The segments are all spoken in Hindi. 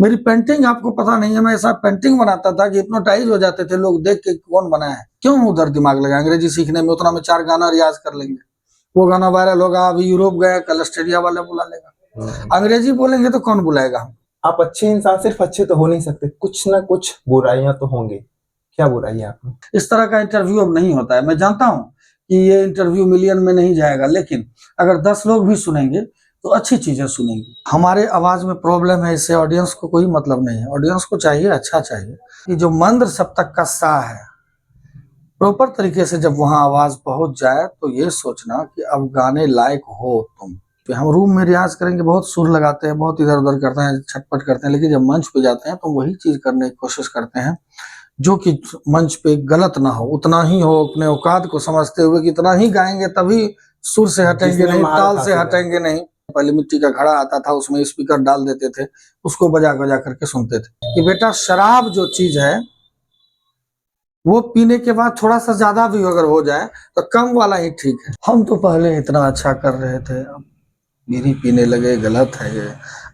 मेरी पेंटिंग आपको पता नहीं है, मैं ऐसा पेंटिंग बनाता था कि हिप्नोटाइज हो जाते थे लोग देख के, कौन बनाया है, क्यों उधर दिमाग लगा अंग्रेजी सीखने में, उतना में 4 गाना रियाज कर लेंगे, वो गाना वायरल होगा, अभी यूरोप गए, कल ऑस्ट्रेलिया वाला बुला लेगा। अंग्रेजी बोलेंगे तो कौन बुलाएगा हम। आप अच्छे इंसान सिर्फ अच्छे तो हो नहीं सकते, कुछ ना कुछ बुराइयां तो होंगे। क्या बुराई है आप में? इस तरह का इंटरव्यू अब नहीं होता है। मैं जानता हूं कि ये इंटरव्यू मिलियन में नहीं जाएगा, लेकिन अगर 10 लोग भी सुनेंगे तो अच्छी चीजें सुनेंगे। हमारे आवाज में प्रॉब्लम है, इससे ऑडियंस को कोई मतलब नहीं है। ऑडियंस को चाहिए अच्छा चाहिए कि जो मंद्र सप्तक का सा है, प्रॉपर तरीके से जब वहां आवाज पहुंच जाए तो ये सोचना कि अब गाने लायक हो तुम। तो हम रूम में रियाज करेंगे, बहुत सुर लगाते हैं, बहुत इधर उधर करते हैं, छटपट करते हैं, लेकिन जब मंच पे जाते हैं तो वही चीज करने की कोशिश करते हैं जो कि मंच पे गलत ना हो, उतना ही हो, अपने औकात को समझते हुए कि इतना ही गाएंगे तभी सुर से हटेंगे नहीं, ताल से हटेंगे नहीं। पहले मिट्टी का घड़ा आता था, उसमें स्पीकर डाल देते थे, उसको बजा बजा करके सुनते थे। कि बेटा शराब जो चीज है वो पीने के बाद थोड़ा सा ज्यादा भी अगर हो जाए तो कम वाला ही ठीक है। हम तो पहले इतना अच्छा कर रहे थे, अब बीड़ी पीने लगे, गलत है ये।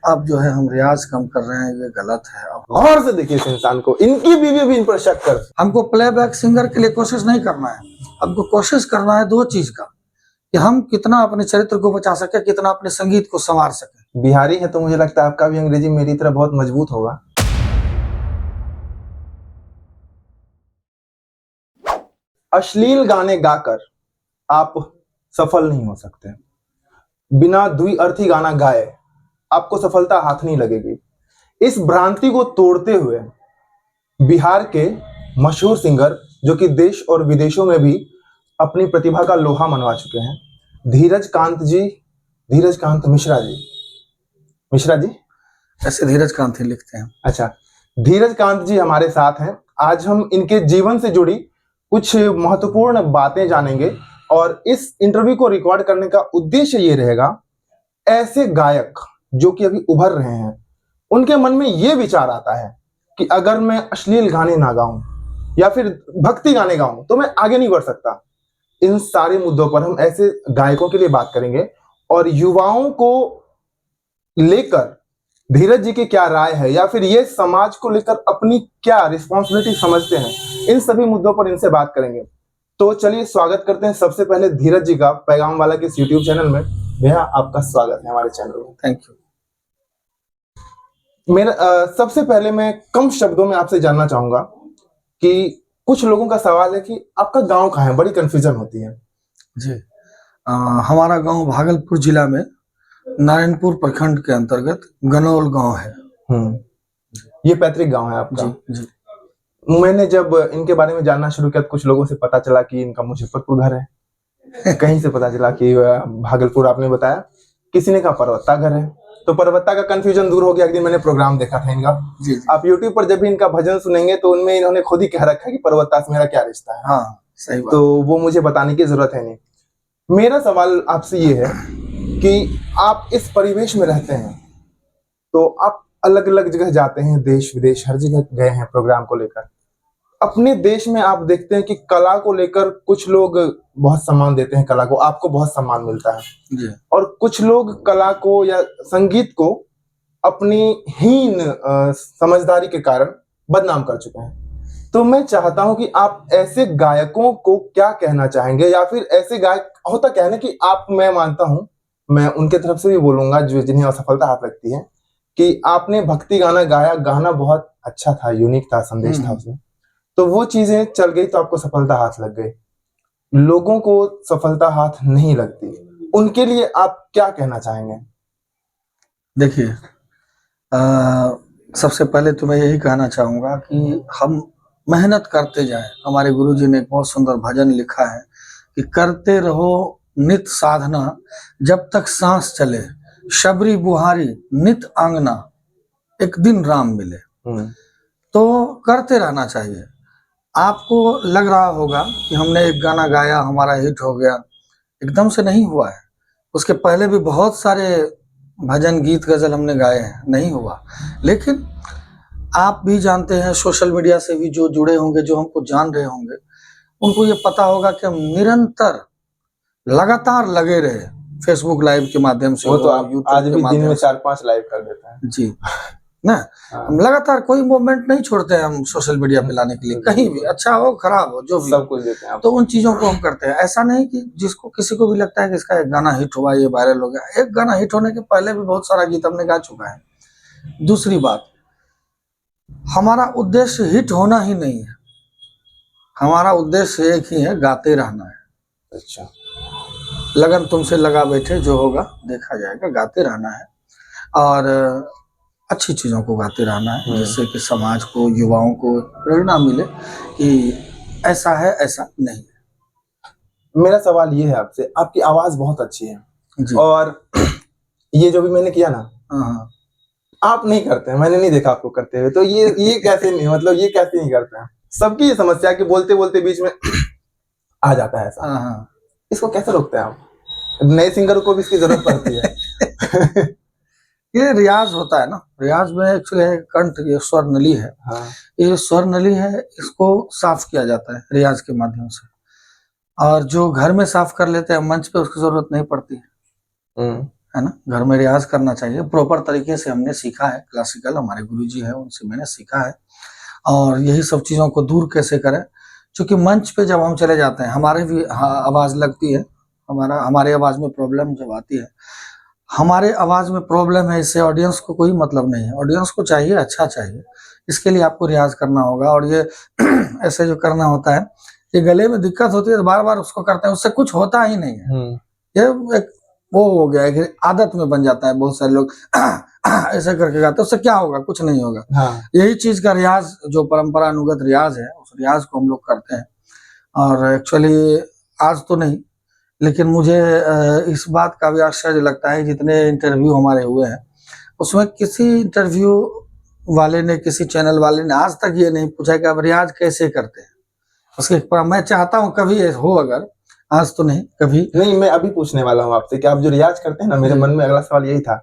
अब जो है हम रियाज कम कर रहे हैं, ये गलत है। अब गौर से देखिए इस इंसान को, इनकी बीवी भी इन पर शक कर। हमको प्लेबैक सिंगर के लिए कोशिश नहीं करना है, हमको कोशिश करना है 2 चीज का, कि हम कितना अपने चरित्र को बचा सके, कितना अपने संगीत को संवार सके। बिहारी है तो मुझे लगता है आपका भी अंग्रेजी मेरी तरह बहुत मजबूत होगा। अश्लील गाने गाकर आप सफल नहीं हो सकते। बिना द्विअर्थी गाना गाए आपको सफलता हाथ नहीं लगेगी। इस भ्रांति को तोड़ते हुए बिहार के मशहूर सिंगर, जो कि देश और विदेशों में भी अपनी प्रतिभा का लोहा मनवा चुके हैं, धीरज कांत मिश्रा जी ऐसे धीरज कांत ही लिखते हैं। अच्छा, धीरज कांत जी हमारे साथ हैं। आज हम इनके जीवन से जुड़ी कुछ महत्वपूर्ण बातें जानेंगे और इस इंटरव्यू को रिकॉर्ड करने का उद्देश्य ये रहेगा, ऐसे गायक जो कि अभी उभर रहे हैं, उनके मन में ये विचार आता है कि अगर मैं अश्लील गाने ना गाऊं या फिर भक्ति गाने गाऊं तो मैं आगे नहीं बढ़ सकता। इन सारे मुद्दों पर हम ऐसे गायकों के लिए बात करेंगे और युवाओं को लेकर धीरज जी की क्या राय है या फिर ये समाज को लेकर अपनी क्या रिस्पॉन्सिबिलिटी समझते हैं, इन सभी मुद्दों पर इनसे बात करेंगे। तो चलिए स्वागत करते हैं सबसे पहले धीरज जी का पैगाम वाला के यूट्यूब चैनल में। भैया आपका स्वागत है हमारे चैनल में। Thank you. मेरा सबसे पहले मैं कम शब्दों में आपसे जानना चाहूंगा कि कुछ लोगों का सवाल है कि आपका गांव कहाँ है, बड़ी कंफ्यूजन होती है। जी, हमारा गांव भागलपुर जिला में नारायणपुर प्रखंड के अंतर्गत गनौल गांव है। ये पैतृक गांव है आपका? जी जी। मैंने जब इनके बारे में जानना शुरू किया तो कुछ लोगों से पता चला कि इनका मुजफ्फरपुर घर है। कहीं से पता चला कि भागलपुर आपने बताया, किसी ने कहा परवत्ता घर है। तो परवत्ता का कंफ्यूजन दूर हो गया। एक दिन मैंने प्रोग्राम देखा था इनका। जी। आप यूट्यूब पर जब भी इनका भजन सुनेंगे तो उनमें इन्होंने खुद ही कह रखा है कि परवत्ता से मेरा क्या रिश्ता है। हाँ, सही बात। तो वो मुझे बताने की जरूरत है नहीं। मेरा सवाल आपसे ये है कि आप इस परिवेश में रहते हैं तो आप अलग अलग जगह जाते हैं, देश विदेश हर जगह गए हैं प्रोग्राम को लेकर। अपने देश में आप देखते हैं कि कला को लेकर कुछ लोग बहुत सम्मान देते हैं, कला को, आपको बहुत सम्मान मिलता है जी। और कुछ लोग कला को या संगीत को अपनी हीन समझदारी के कारण बदनाम कर चुके हैं। तो मैं चाहता हूं कि आप ऐसे गायकों को क्या कहना चाहेंगे, या फिर ऐसे गायक, होता क्या है ना कि आप, मैं मानता हूं, मैं उनके तरफ से भी बोलूंगा जो जिन्हें असफलता हाथ लगती है, कि आपने भक्ति गाना गाया, गाना बहुत अच्छा था, यूनिक था, संदेश था उसमें, तो वो चीजें चल गई तो आपको सफलता हाथ लग गई। लोगों को सफलता हाथ नहीं लगती, उनके लिए आप क्या कहना चाहेंगे? देखिए, सबसे पहले तो मैं यही कहना चाहूंगा कि हम मेहनत करते जाएं। हमारे गुरुजी ने एक बहुत सुंदर भजन लिखा है कि करते रहो नित साधना जब तक सांस चले, शबरी बुहारी नित आंगना, एक दिन राम मिले। तो करते रहना चाहिए। आपको लग रहा होगा कि हमने एक गाना गाया, हमारा हिट हो गया, एकदम से नहीं हुआ है। उसके पहले भी बहुत सारे भजन गीत गजल हमने गाए हैं, नहीं हुआ। लेकिन आप भी जानते हैं, सोशल मीडिया से भी जो जुड़े होंगे, जो हमको जान रहे होंगे, उनको ये पता होगा कि हम निरंतर लगातार लगे रहे फेसबुक लाइव के माध्यम से। वो तो आप आज भी दिन में 4-5 लाइव कर देते हैं। जी, ना। हाँ, हम लगातार कोई मूवमेंट नहीं छोड़ते हैं हम सोशल मीडिया पे लाने के लिए, कहीं भी अच्छा हो खराब हो जो भी हो, सब कुछ देते हैं आप। तो उन चीजों को हम करते हैं। ऐसा नहीं कि जिसको किसी को भी लगता है कि इसका एक गाना हिट हुआ ये वायरल हो गया, एक गाना हिट होने के पहले भी बहुत सारा गीत हमने गा चुका है। दूसरी बात, हमारा उद्देश्य हिट होना ही नहीं है, हमारा उद्देश्य एक ही है, गाते रहना है। अच्छा, लगन तुमसे लगा बैठे, जो होगा देखा जाएगा, गाते रहना है और अच्छी चीज़ों को गाते रहना है, जिससे कि समाज को, युवाओं को प्रेरणा मिले कि ऐसा है, ऐसा नहीं है। मेरा सवाल ये है आपसे, आपकी आवाज बहुत अच्छी है जी। और ये जो भी मैंने किया ना, हाँ, आप नहीं करते हैं, मैंने नहीं देखा आपको करते हुए, तो ये कैसे नहीं, मतलब ये कैसे नहीं करते हैं? सबकी ये समस्या है कि बोलते बोलते बीच में आ जाता है ऐसा, हाँ। इसको कैसे रोकते हैं आप? नए सिंगर को भी इसकी जरूरत पड़ती है। ये रियाज होता है ना, रियाज में एक्चुअली कंठ, ये स्वर नली है, हाँ, ये स्वर नली है, इसको साफ किया जाता है रियाज के माध्यम से। और जो घर में साफ कर लेते हैं मंच पे, उसकी जरूरत नहीं पड़ती है ना। घर में रियाज करना चाहिए, प्रॉपर तरीके से हमने सीखा है, क्लासिकल हमारे गुरुजी हैं उनसे मैंने सीखा है। और यही सब चीज़ों को दूर कैसे करें, क्योंकि मंच पे जब हम चले जाते हैं, हमारे भी आवाज़ लगती है, हमारे आवाज़ में प्रॉब्लम जब आती है, हमारे आवाज़ में प्रॉब्लम है, इससे ऑडियंस को कोई मतलब नहीं है। ऑडियंस को चाहिए अच्छा चाहिए, इसके लिए आपको रियाज करना होगा। और ये ऐसे जो करना होता है, ये गले में दिक्कत होती है तो बार बार उसको करते हैं, उससे कुछ होता ही नहीं है। ये एक वो हो गया है कि आदत में बन जाता है, बहुत सारे लोग ऐसे करके गाते हैं, उससे क्या होगा, कुछ नहीं होगा। हाँ, यही चीज का रियाज, जो परंपरानुगत रियाज है, उस रियाज को हम लोग करते हैं। और एक्चुअली आज तो नहीं, लेकिन मुझे इस बात का भी आश्चर्य लगता है, जितने इंटरव्यू हमारे हुए हैं उसमें किसी इंटरव्यू वाले ने, किसी चैनल वाले ने आज तक ये नहीं पूछा कि आप रियाज कैसे करते हैं। उसके मैं चाहता हूँ कभी हो, अगर आज तो नहीं, कभी नहीं, मैं अभी पूछने वाला हूँ आपसे कि आप जो रियाज करते हैं ना, मेरे मन में अगला सवाल यही था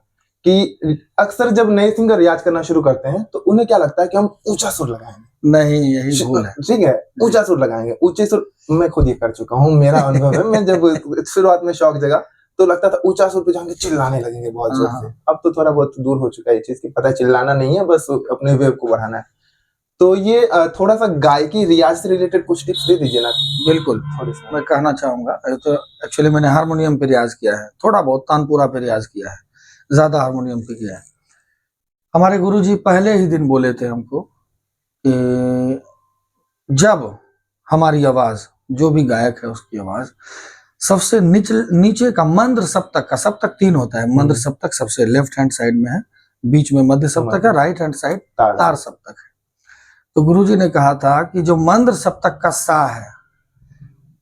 कि अक्सर जब नए सिंगर रियाज करना शुरू करते हैं तो उन्हें क्या लगता है कि हम ऊंचा सुर लगाएंगे। नहीं, यही भूल है। ठीक है, ऊंचा सुर लगाएंगे, ऊंचे सुर। मैं खुद ये कर चुका हूँ, मेरा अनुभव है। मैं जब शुरुआत में शौक जगा तो लगता था ऊंचा सुर पे जाएंगे, चिल्लाने लगेंगे बहुत जोर से। अब तो थोड़ा बहुत दूर हो चुका है ये चीज की, पता है चिल्लाना नहीं है, बस अपने वेव को बढ़ाना है। तो ये थोड़ा सा गायकी रियाज से रिलेटेड कुछ टिप्स दे दीजिए ना। बिल्कुल, मैं कहना चाहूंगा, तो एक्चुअली मैंने हारमोनियम पे रियाज किया है, थोड़ा बहुत तानपुरा पे रियाज किया है, ज्यादा हारमोनियम पे किया है। हमारे गुरुजी पहले ही दिन बोले थे हमको कि जब हमारी आवाज, जो भी गायक है उसकी आवाज सबसे नीचे का मंद्र सप्तक का, सप्तक 3 होता है, मंद्र सप्तक सबसे लेफ्ट हैंड साइड में है, बीच में मध्य सप्तक है, राइट हैंड साइड तार सप्तक है। तो गुरुजी ने कहा था कि जो मंद्र सप्तक का सा है,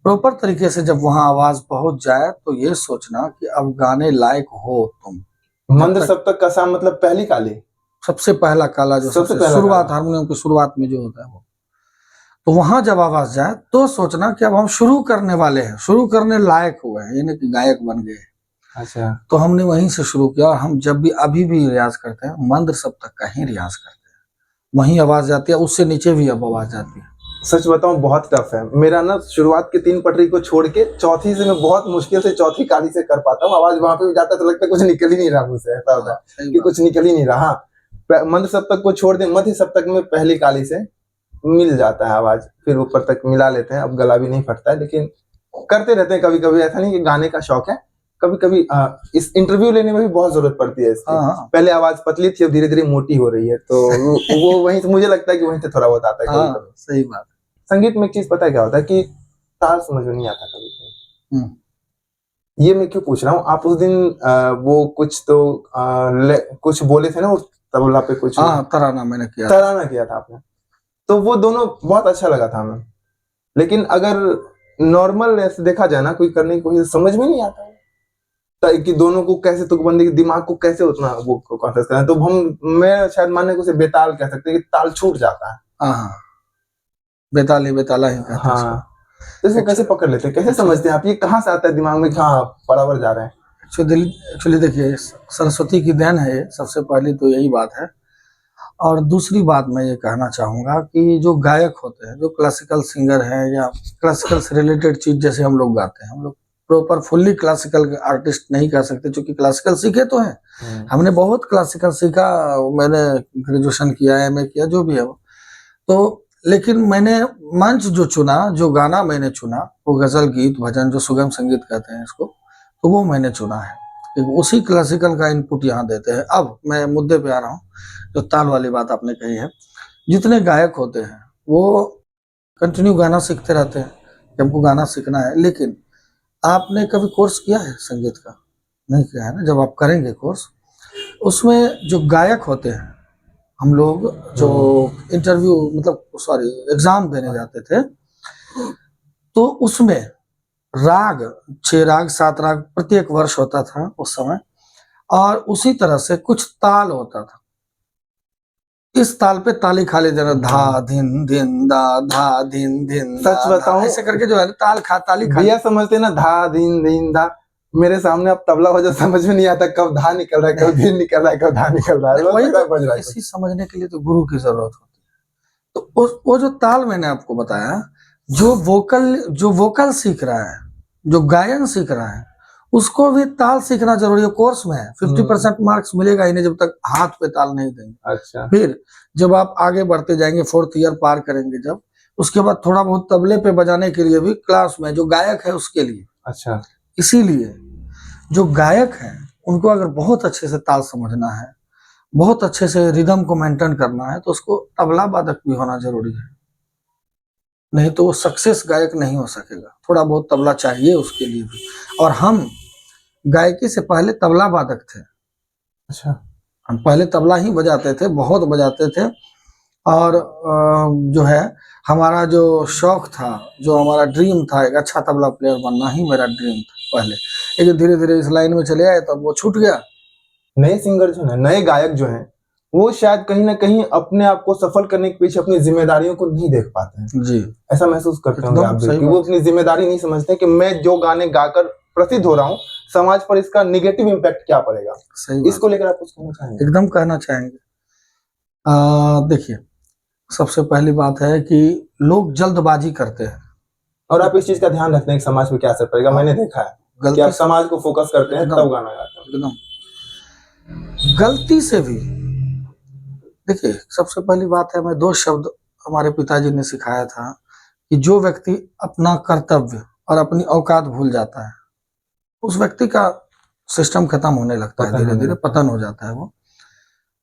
प्रॉपर तरीके से जब वहां आवाज पहुंच जाए तो ये सोचना कि अब गाने लायक हो तुम। मंद्र सप्तक का सा मतलब पहली काली, सबसे पहला काला, जो सबसे शुरुआत, हारमोनियम की शुरुआत में जो होता है वो, तो वहां जब आवाज जाए तो सोचना कि अब हम शुरू करने वाले हैं, शुरू करने लायक हुए हैं, यानी कि गायक बन गए। अच्छा, तो हमने वहीं से शुरू किया, और हम जब भी अभी भी रियाज करते हैं मंद्र सप्तक का ही रियाज करते हैं, वहीं आवाज जाती है, उससे नीचे भी अब आवाज जाती है। सच बताऊं बहुत टफ है मेरा ना, शुरुआत के 3 पटरी को छोड़ के चौथी से मैं बहुत मुश्किल से चौथी काली से कर पाता हूँ। आवाज वहां पे भी जाता है तो लगता है कुछ निकल ही नहीं रहा मुझसे, ऐसा होता है कि कुछ निकल ही नहीं रहा। मंद्र सप्तक को छोड़ दे, मध्य सप्तक में पहली काली से मिल जाता है आवाज, फिर ऊपर तक मिला लेते हैं। अब गला भी नहीं फटता है, लेकिन करते रहते हैं कभी कभी। ऐसा नहीं कि गाने का शौक है, कभी कभी इस इंटरव्यू लेने में भी बहुत जरूरत पड़ती है इसकी। पहले आवाज पतली थी, अब धीरे धीरे मोटी हो रही है, तो वो वहीं से मुझे लगता है कि वहीं से थोड़ा बहुत आता है कभी कभी। सही बात। संगीत में एक चीज पता है क्या होता है कि ताल समझ में नहीं आता कभी कभी। ये मैं क्यों पूछ रहा हूँ, आप उस दिन वो कुछ तो कुछ बोले थे ना उस तबला पे, कुछ तराना मैंने किया, तराना किया था आपने, तो वो दोनों बहुत अच्छा लगा था हमें। लेकिन अगर नॉर्मल ऐसे देखा जाए ना, कोई करने की कोशिश, समझ में नहीं आता है कि दोनों को कैसे तुकबंदी, दिमाग को कैसे उतना वो कॉन्सेस करना। तो मैं शायद मानने को उसे बेताल कह सकते हैं कि ताल छूट जाता है। बेताला ही कहते हैं। हाँ, तो इसको कैसे पकड़ लेते हैं, कैसे समझते हैं आप, ये कहाँ से आता है दिमाग में, हाँ बराबर जा रहे हैं? एक्चुअली देखिए, सरस्वती की देन है, सबसे पहली तो यही बात है। और दूसरी बात मैं ये कहना चाहूँगा कि जो गायक होते हैं, जो क्लासिकल सिंगर हैं या क्लासिकल से रिलेटेड चीज जैसे हम लोग गाते हैं, हम लोग प्रॉपर फुल्ली क्लासिकल आर्टिस्ट नहीं कह सकते, क्योंकि क्लासिकल सीखे तो हैं, हमने बहुत क्लासिकल सीखा, मैंने ग्रेजुएशन किया है, एमए किया, जो भी है वो। तो लेकिन मैंने मंच जो चुना, जो गाना मैंने चुना, वो गजल, गीत, भजन, जो सुगम संगीत कहते हैं इसको, तो वो मैंने चुना है। उसी क्लासिकल का इनपुट यहाँ देते हैं। अब मैं मुद्दे पे आ रहा हूँ, जो ताल वाली बात आपने कही है। जितने गायक होते हैं वो कंटिन्यू गाना सीखते रहते हैं कि हमको गाना सीखना है, लेकिन आपने कभी कोर्स किया है संगीत का? नहीं किया है ना। जब आप करेंगे कोर्स, उसमें जो गायक होते हैं, हम लोग जो इंटरव्यू मतलब सॉरी एग्जाम देने जाते थे, तो उसमें राग 6 राग 7 राग प्रत्येक वर्ष होता था उस समय, और उसी तरह से कुछ ताल होता था। इस ताल पे ताली खाली देना, धा धिन धिन दा, धा धिन धिन दा, सच बताऊं, ऐसे करके जो है ताली खाली। भैया समझते ना धा दिन दिन धा, मेरे सामने अब तबला बजा समझ में नहीं आता कब धा निकल रहा है, कब दिन निकल रहा है, कब धा निकल रहा है, वही तो, बज रहा है। इसी समझने के लिए तो गुरु की जरूरत होती है। तो वो जो ताल मैंने आपको बताया, जो वोकल सीख रहा है, जो गायन सीख रहा है, उसको भी ताल सीखना जरूरी है। कोर्स में है 50% मार्क्स मिलेगा ही नहीं जब तक हाथ पे ताल नहीं देंगे। अच्छा। फिर जब आप आगे बढ़ते जाएंगे, 4th ईयर पार करेंगे जब, उसके बाद थोड़ा बहुत तबले पे बजाने के लिए भी क्लास में जो गायक है उसके लिए। अच्छा। इसीलिए जो गायक हैं उनको अगर बहुत अच्छे से ताल समझना है, बहुत अच्छे से रिदम को मेंटेन करना है, तो उसको तबला वादक भी होना जरूरी है, नहीं तो वो सक्सेस गायक नहीं हो सकेगा। थोड़ा बहुत तबला चाहिए उसके लिए भी। और हम गायकी से पहले तबला वादक थे। अच्छा। हम पहले तबला ही बजाते थे, बहुत बजाते थे। और जो है हमारा जो शौक था, जो हमारा ड्रीम था, एक अच्छा तबला प्लेयर बनना ही मेरा ड्रीम था पहले। लेकिन धीरे धीरे इस लाइन में चले आए, तब वो छूट गया। नए सिंगर जो है, नए गायक जो हैं, वो शायद कहीं ना कहीं अपने आप को सफल करने के पीछे अपनी जिम्मेदारियों को नहीं देख पाते हैं। जी, ऐसा महसूस करते होंगे आप भी सही कि वो अपनी जिम्मेदारी नहीं समझते कि मैं जो गाने गाकर प्रसिद्ध हो रहा हूँ, समाज पर इसका निगेटिव इम्पैक्ट क्या पड़ेगा। सही इसको लेकर आप कुछ कहना चाहेंगे? एकदम कहना चाहेंगे। देखिए, सबसे पहली बात है कि लोग जल्दबाजी करते हैं, और आप इस चीज का ध्यान रखते हैं कि समाज पे क्या असर पड़ेगा। मैंने देखा है कि आप समाज को फोकस करते हैं तब गाना गाते हैं। एकदम गलती से भी। देखिए, सबसे पहली बात है, मैं 2 शब्द हमारे पिताजी ने सिखाया था कि जो व्यक्ति अपना कर्तव्य और अपनी औकात भूल जाता है, उस व्यक्ति का सिस्टम खत्म होने लगता है, धीरे धीरे पतन हो जाता है वो।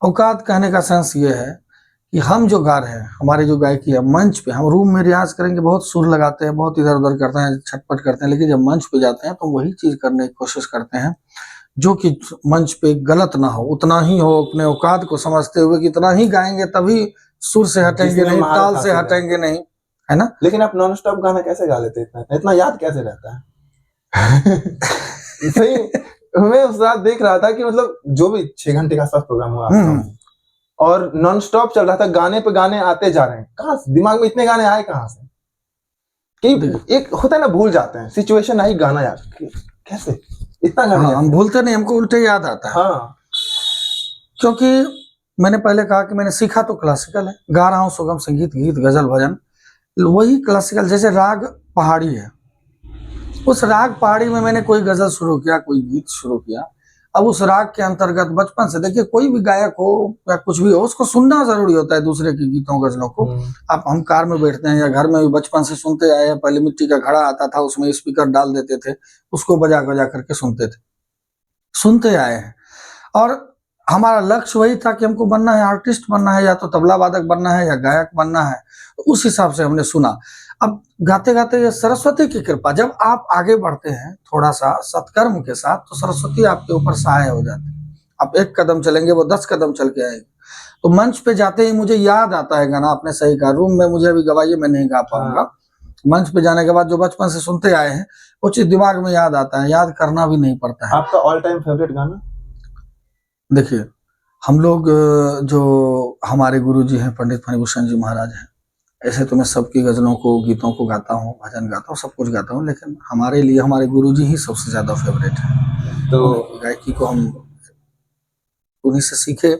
औकात कहने का सेंस ये है कि हम जो गा रहे हैं, हमारी जो गायकी है, मंच पे हम रूम में रियाज करेंगे, बहुत सुर लगाते हैं, बहुत इधर उधर करते हैं, छटपट करते हैं, लेकिन जब मंच पे जाते हैं तो वही चीज करने की कोशिश करते हैं जो कि मंच पे गलत ना हो, उतना ही हो, अपने औकात को समझते हुए कि इतना ही गाएंगे तभी सुर से हटेंगे नहीं, ताल से हटेंगे नहीं, है ना। लेकिन आप नॉन स्टॉप गाना कैसे गा लेते हैं? इतना याद कैसे रहता है? सही, मैं उस रात देख रहा था कि मतलब जो भी 6 घंटे का आसपास प्रोग्राम हुआ आपका, और नॉन स्टॉप चल रहा था, गाने पे गाने आते जा रहे हैं। कहाँ से दिमाग में इतने गाने आए कहाँ से? कि एक होता है ना, भूल जाते हैं, सिचुएशन आई गाना याद, कैसे इतना गाना? हाँ, हम भूलते नहीं, हमको उल्टे याद आता है। हाँ, क्योंकि मैंने पहले कहा कि मैंने सीखा तो क्लासिकल है, गा रहा हूँ सुगम संगीत, गीत, गजल, भजन, वही क्लासिकल। जैसे राग पहाड़ी है, उस राग पहाड़ी में मैंने कोई गजल शुरू किया, कोई गीत शुरू किया। अब उस राग के अंतर्गत बचपन से, देखिए, कोई भी गायक हो या कुछ भी हो, उसको सुनना जरूरी होता है दूसरे की गीतों गजलों को। आप हम कार में बैठते हैं या घर में भी बचपन से सुनते आए हैं। पहले मिट्टी का घड़ा आता था, उसमें स्पीकर डाल देते थे, उसको बजा बजा करके सुनते आए हैं। और हमारा लक्ष्य वही था कि हमको बनना है, आर्टिस्ट बनना है, या तो तबला वादक बनना है या गायक बनना है। तो उस हिसाब से हमने सुना। अब गाते गाते ये सरस्वती की कृपा, जब आप आगे बढ़ते हैं थोड़ा सा सत्कर्म के साथ, तो सरस्वती आपके ऊपर सहाय हो जाती है। आप 1 कदम चलेंगे, वो 10 कदम चल के आएगी। तो मंच पे जाते ही मुझे याद आता है गाना, आपने सही कहा। रूम में मुझे अभी गवाइए, मैं नहीं गा पाऊंगा। मंच पे जाने के बाद जो बचपन से सुनते आए हैं, वो चीज दिमाग में याद आता है, याद करना भी नहीं पड़ता है। आपका ऑल टाइम फेवरेट गाना? देखिए, हम लोग जो हमारे गुरुजी हैं पंडित फणिभूषण जी महाराज हैं, ऐसे तो मैं सबकी गजलों को, गीतों को गाता हूँ, भजन गाता हूँ, सब कुछ गाता हूँ, लेकिन हमारे लिए हमारे गुरुजी ही सबसे ज्यादा फेवरेट है। तो गायकी को हम उन्हीं से सीखे,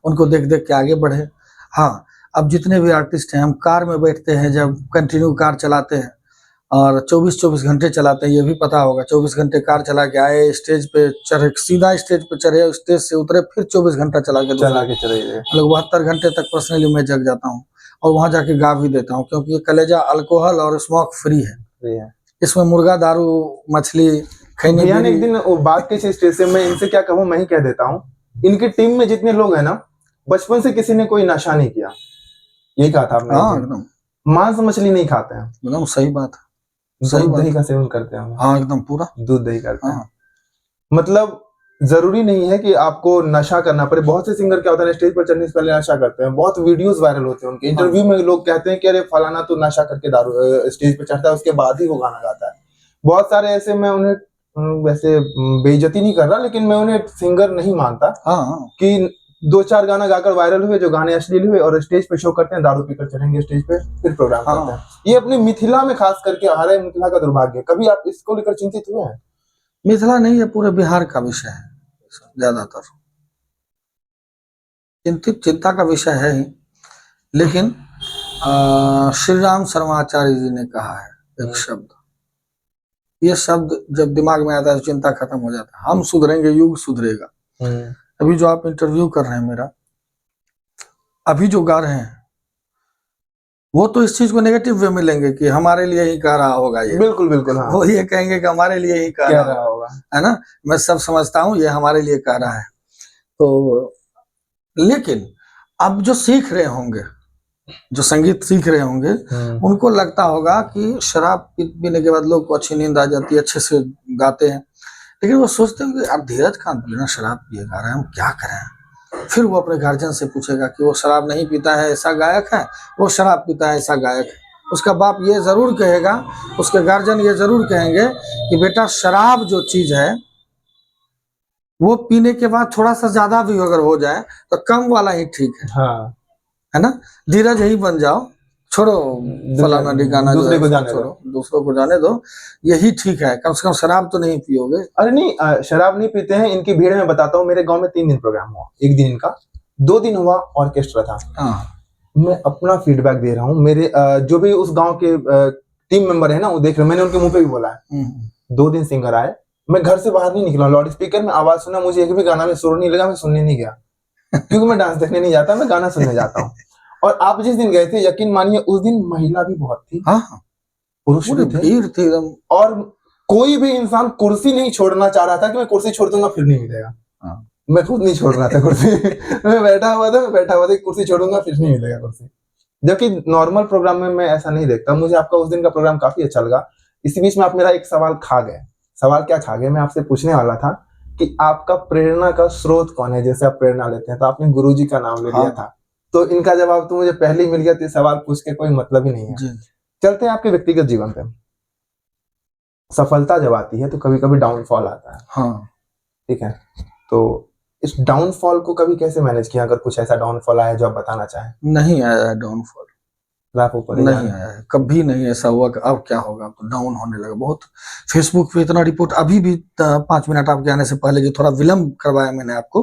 उनको देख देख के आगे बढ़े। हाँ, अब जितने भी आर्टिस्ट हैं, हम कार में बैठते हैं, जब कंटिन्यू कार चलाते हैं, और 24-24 घंटे चलाते हैं, ये भी पता होगा। 24 घंटे कार चला के आए, स्टेज पे चढ़े, सीधा स्टेज पे चढ़े, स्टेज से उतरे, फिर 24 घंटा चला के चले गए। मतलब 72 घंटे तक पर्सनली मैं जग जाता हूँ और वहां जाके गा भी देता हूँ, क्योंकि ये कलेजा अल्कोहल और स्मोक फ्री है। इसमें मुर्गा, दारू, मछली, खैनी, भैया ने एक दिन वो बात की स्टेज से, मैं इनसे क्या कहूँ, मैं ही कह देता हूँ, इनकी टीम में जितने लोग हैं ना, बचपन से किसी ने कोई नशा नहीं किया, यही कहा था आपने। हाँ एकदम, मांस मछली नहीं खाते हैं, एकदम सही बात है, दूध दही का सेवन करते हैं। हाँ एकदम पूरा दूध दही करते हैं। हाँ। मतलब जरूरी नहीं है कि आपको नशा करना पड़े। बहुत से सिंगर क्या होता है, स्टेज पर चढ़ने से पहले नशा करते हैं, बहुत वीडियोस वायरल होते हैं उनके। इंटरव्यू में लोग कहते हैं कि अरे फलाना तो नशा करके दारू स्टेज पे चढ़ता है, उसके बाद ही वो गाना गाता है। बहुत सारे ऐसे, मैं उन्हें वैसे बेइज्जती नहीं कर रहा, लेकिन मैं उन्हें सिंगर नहीं मानता कि 2-4 गाना गाकर वायरल हुए, जो गाने अश्लील हुए, और स्टेज पे शो करते हैं, दारू पीकर चढ़ेंगे स्टेज पे, फिर प्रोग्राम करते हैं। ये अपनी मिथिला में खास करके हमारे मिथिला का दुर्भाग्य है। कभी आप इसको लेकर चिंतित हुए हैं? मिथिला नहीं, ये पूरे बिहार का विषय है ज्यादातर, चिंता का विषय है ही। लेकिन श्री राम शर्माचार्य जी ने कहा है एक शब्द, ये शब्द जब दिमाग में आता है चिंता खत्म हो जाता है। हम सुधरेंगे, युग सुधरेगा। अभी जो आप इंटरव्यू कर रहे हैं मेरा, अभी जो गा रहे हैं, वो तो इस चीज को नेगेटिव वे में लेंगे कि हमारे लिए ही कह रहा होगा ये। बिल्कुल बिल्कुल, हाँ। वो ये कहेंगे कि हमारे लिए ही कह रहा होगा, है ना। मैं सब समझता हूँ, ये हमारे लिए कह रहा है। तो लेकिन अब जो सीख रहे होंगे, जो संगीत सीख रहे होंगे, उनको लगता होगा कि शराब पीने के बाद लोग को अच्छी नींद आ जाती है, अच्छे से गाते हैं। लेकिन वो सोचते हैं कि अब धीरज खान बिना शराब पिए गा रहे हैं, हम क्या करें। फिर वो अपने गार्जियन से पूछेगा कि वो शराब नहीं पीता है ऐसा गायक है, वो शराब पीता है ऐसा गायक है। उसका बाप ये जरूर कहेगा, उसके गार्जियन ये जरूर कहेंगे कि बेटा शराब जो चीज है, वो पीने के बाद थोड़ा सा ज्यादा भी अगर हो जाए तो कम वाला ही ठीक है। हाँ। है ना, धीरज ही बन जाओ, छोड़ो फलाना ठिकाना, दूसरे को जाने छोड़ो, दूसरों को जाने दो, यही ठीक है। कम से कम शराब तो नहीं पियोगे। अरे नहीं, शराब नहीं पीते हैं। इनकी भीड़ में बताता हूँ, मेरे गांव में 3 दिन प्रोग्राम हुआ, एक दिन इनका, 2 दिन हुआ ऑर्केस्ट्रा था। मैं अपना फीडबैक दे रहा हूँ, मेरे जो भी उस गांव के टीम मेंबर है ना, वो देख रहे, मैंने उनके मुंह पे भी बोला है। 2 दिन सिंगर आए, मैं घर से बाहर नहीं निकला, लाउड स्पीकर में आवाज सुना, मुझे एक भी गाना में सुर नहीं लगा, मैं सुनने नहीं गया, क्योंकि मैं डांस देखने नहीं जाता, मैं गाना सुनने जाता हूँ। और आप जिस दिन गए थे, यकीन मानिए उस दिन महिला भी बहुत थी, पुरुष भी थे, भीड़ थी एकदम। और कोई भी इंसान कुर्सी नहीं छोड़ना चाह रहा था कि मैं कुर्सी छोड़ दूंगा फिर नहीं मिलेगा। मैं खुद नहीं छोड़ रहा था कुर्सी। मैं बैठा हुआ था, कुर्सी छोड़ूंगा फिर नहीं मिलेगा कुर्सी। जबकि नॉर्मल प्रोग्राम में मैं ऐसा नहीं देखता। मुझे आपका उस दिन का प्रोग्राम काफी अच्छा लगा। इसी बीच में आप मेरा एक सवाल खा गए। सवाल क्या खा गए, मैं आपसे पूछने वाला था कि आपका प्रेरणा का स्रोत कौन है, जैसे आप प्रेरणा लेते हैं, तो आपने गुरुजी का नाम ले लिया था। तो इनका जवाब तो मुझे पहले ही मिल गया, तो सवाल पूछ के कोई मतलब ही नहीं है। चलते हैं आपके व्यक्तिगत जीवन पे। सफलता जब आती है तो कभी कभी डाउनफॉल आता है, ठीक है। तो इस डाउनफॉल को कभी कैसे मैनेज किया, अगर कुछ ऐसा डाउनफॉल आया जो आप बताना चाहें? नहीं आया है डाउनफॉल, नहीं आया है, कभी नहीं ऐसा हुआ कि अब क्या होगा, तो डाउन होने लगा। बहुत फेसबुक पे इतना रिपोर्ट, अभी भी 5 मिनट आपके आने से पहले जो थोड़ा विलम्ब करवाया मैंने आपको,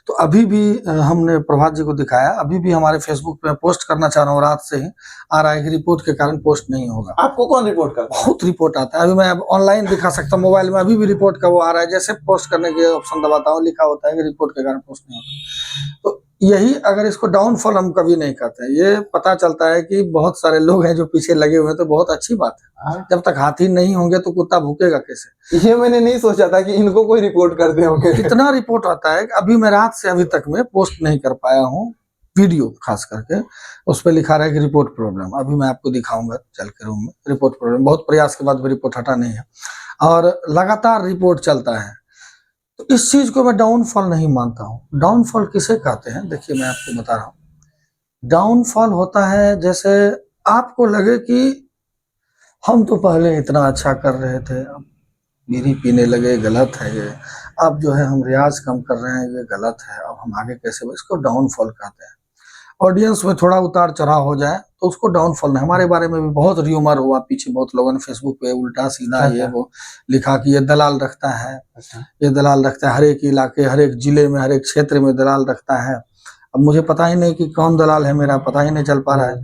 तो अभी भी हमने प्रभात जी को दिखाया, अभी भी हमारे फेसबुक पे पोस्ट करना चाह रहा हूँ, रात से ही आ रहा है कि रिपोर्ट के कारण पोस्ट नहीं होगा। आपको कौन रिपोर्ट करता है? बहुत रिपोर्ट आता है। अभी मैं ऑनलाइन दिखा सकता हूँ, मोबाइल में अभी भी रिपोर्ट का वो आ रहा है। जैसे पोस्ट करने के ऑप्शन दबाता हूँ, लिखा होता है कि रिपोर्ट के कारण पोस्ट नहीं होता। तो यही, अगर इसको डाउनफॉल हम कभी नहीं करते हैं, ये पता चलता है कि बहुत सारे लोग हैं जो पीछे लगे हुए हैं, तो बहुत अच्छी बात है। जब तक हाथी नहीं होंगे तो कुत्ता भूखेगा कैसे? ये मैंने नहीं सोचा था कि इनको कोई रिपोर्ट करते होंगे। इतना रिपोर्ट आता है कि अभी मैं रात से अभी तक में पोस्ट नहीं कर पाया हूँ वीडियो, खास करके उस पर लिखा रहा है कि रिपोर्ट प्रॉब्लम। अभी मैं आपको दिखाऊंगा चल के रूम में, रिपोर्ट प्रॉब्लम। बहुत प्रयास के बाद भी रिपोर्ट हटा नहीं है और लगातार रिपोर्ट चलता है। तो इस चीज को मैं डाउनफॉल नहीं मानता हूँ। डाउनफॉल किसे कहते हैं, देखिए मैं आपको बता रहा हूँ। डाउनफॉल होता है जैसे आपको लगे कि हम तो पहले इतना अच्छा कर रहे थे, अब बीड़ी पीने लगे, गलत है ये। अब जो है हम रियाज कम कर रहे हैं, ये गलत है, अब हम आगे कैसे, इसको डाउनफॉल कहते हैं। ऑडियंस में थोड़ा उतार चढ़ाव हो जाए तो उसको डाउनफॉल नहीं। हमारे बारे में भी बहुत र्यूमर हुआ पीछे, बहुत लोगों ने फेसबुक पे उल्टा सीधा ये वो लिखा कि ये दलाल रखता है, ये दलाल रखता है, हर एक इलाके, हर एक जिले में, हर एक क्षेत्र में दलाल रखता है। अब मुझे पता ही नहीं कि कौन दलाल है, मेरा पता ही नहीं चल पा रहा है।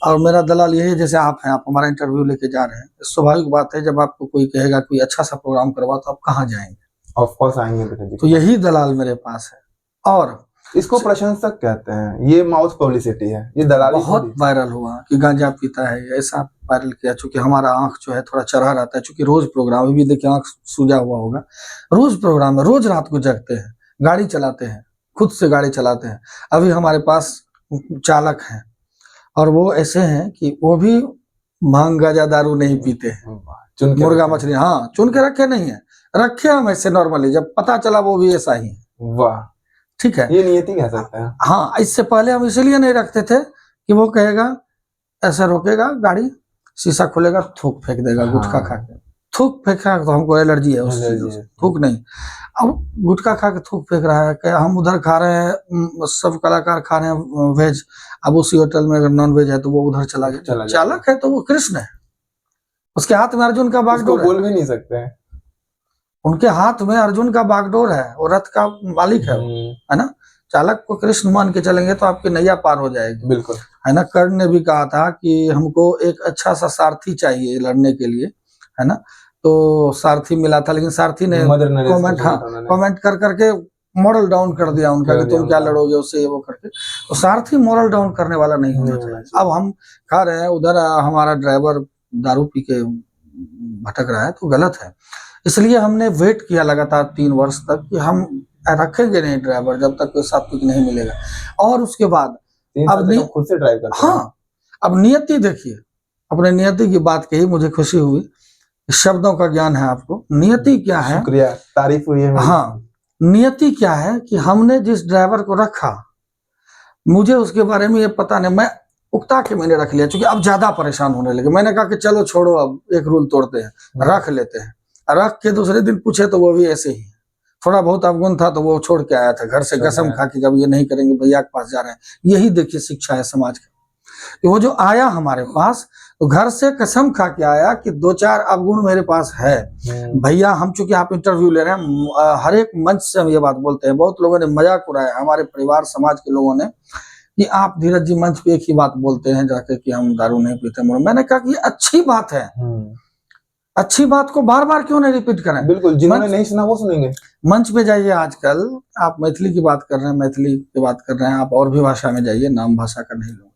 और मेरा दलाल यही है, जैसे आप हैं, आप हमारा इंटरव्यू लेके जा रहे हैं, स्वाभाविक बात है जब आपको कोई कहेगा कोई अच्छा सा प्रोग्राम करवा तो आप कहाँ जाएंगे? ऑफ कोर्स आएंगे बेटा जी। तो यही दलाल मेरे पास है। और इसको प्रशंसक कहते हैं, ये माउथ पब्लिसिटी है, ये दलाली बहुत थोड़ी। वायरल हुआ कि गांजा पीता है, ऐसा वायरल किया। चूंकि हमारा आंख जो है थोड़ा चढ़ा रहता है, चूंकि रोज प्रोग्राम, अभी देखिए आंख सूजा हुआ होगा, रोज प्रोग्राम है, रोज रात को जगते हैं, गाड़ी चलाते हैं, खुद से गाड़ी चलाते हैं। अभी हमारे पास चालक हैं और वो ऐसे हैं कि वो भी भांग गांजा दारू नहीं पीते हैं, चुन के मुर्गा रखे। मछली, हाँ चुन के रखे नहीं है, रखे हम ऐसे नॉर्मली, जब पता चला वो भी ऐसा ही है। वाह, ठीक है, ये नियति कह सकते हैं। हाँ इससे पहले हम इसलिए नहीं रखते थे कि वो कहेगा, ऐसे रोकेगा गाड़ी, शीशा खोलेगा, थूक फेंक देगा, हाँ। गुटखा खा के थूक फेंका तो हमको एलर्जी है उस चीज से, थूक नहीं। अब गुटखा खा के थूक फेंक रहा है कि हम उधर खा रहे हैं, सब कलाकार खा रहे हैं वेज, अब उसी होटल में अगर नॉन वेज है तो वो उधर चला गया। चालक है तो वो कृष्ण है, उसके हाथ में अर्जुन का बागडोर है, बोल भी नहीं सकते हैं। उनके हाथ में अर्जुन का बागडोर है, वो रथ का मालिक है ना। चालक को कृष्ण मान के चलेंगे तो आपकी नैया पार हो जाएगी, बिल्कुल है ना। कर्ण ने भी कहा था कि हमको एक अच्छा सा सारथी चाहिए लड़ने के लिए, है ना। तो सारथी मिला था, लेकिन सारथी ने कमेंट, हाँ कमेंट कर करके मॉरल डाउन कर दिया उनका कि तुम क्या लड़ोगे उससे, ये वो करके। तो सारथी मॉरल डाउन करने वाला नहीं होना चाहिए। अब हम खा रहे हैं, उधर हमारा ड्राइवर दारू पी के भटक रहा है तो गलत है। इसलिए हमने वेट किया लगातार 3 वर्ष तक कि हम रखेंगे नहीं ड्राइवर जब तक कोई सात्विक नहीं मिलेगा। और उसके बाद अब खुद से ड्राइव करते हैं। हाँ, अब नियति देखिए, अपने नियति की बात कही, मुझे खुशी हुई, शब्दों का ज्ञान है आपको। नियति क्या है? शुक्रिया, तारीफ हुई है। हाँ, नियति क्या है कि हमने जिस ड्राइवर को रखा, मुझे उसके बारे में ये पता नहीं, मैं उकता के मैंने रख लिया, क्योंकि अब ज्यादा परेशान होने लगे। मैंने कहा कि चलो छोड़ो, अब एक रूल तोड़ते हैं, रख लेते हैं। रख के दूसरे दिन पूछे तो वो भी ऐसे ही, थोड़ा बहुत अवगुण था तो वो छोड़ के आया था घर से कसम खा के, जब ये नहीं करेंगे भैया के पास जा रहे हैं। यही देखिए शिक्षा है समाज का, कि वो जो आया हमारे पास तो घर से कसम खा के आया कि 2-4 अवगुण मेरे पास है भैया। हम चूंकि आप इंटरव्यू ले रहे हैं, हर एक मंच से हम ये बात बोलते हैं, बहुत लोगों ने मजाक उड़ाया, हमारे परिवार समाज के लोगों ने, कि आप धीरज जी मंच पे एक ही बात बोलते हैं जाके कि हम दारू नहीं पीते। मैंने कहा कि ये अच्छी बात है, अच्छी बात को बार बार क्यों नहीं रिपीट करें। बिल्कुल, जिन्होंने नहीं सुना वो सुनेंगे। मंच पे जाइए, आजकल आप मैथिली की बात कर रहे हैं, मैथिली की बात कर रहे हैं, आप और भी भाषा में जाइए, नाम भाषा का नहीं लूंगा।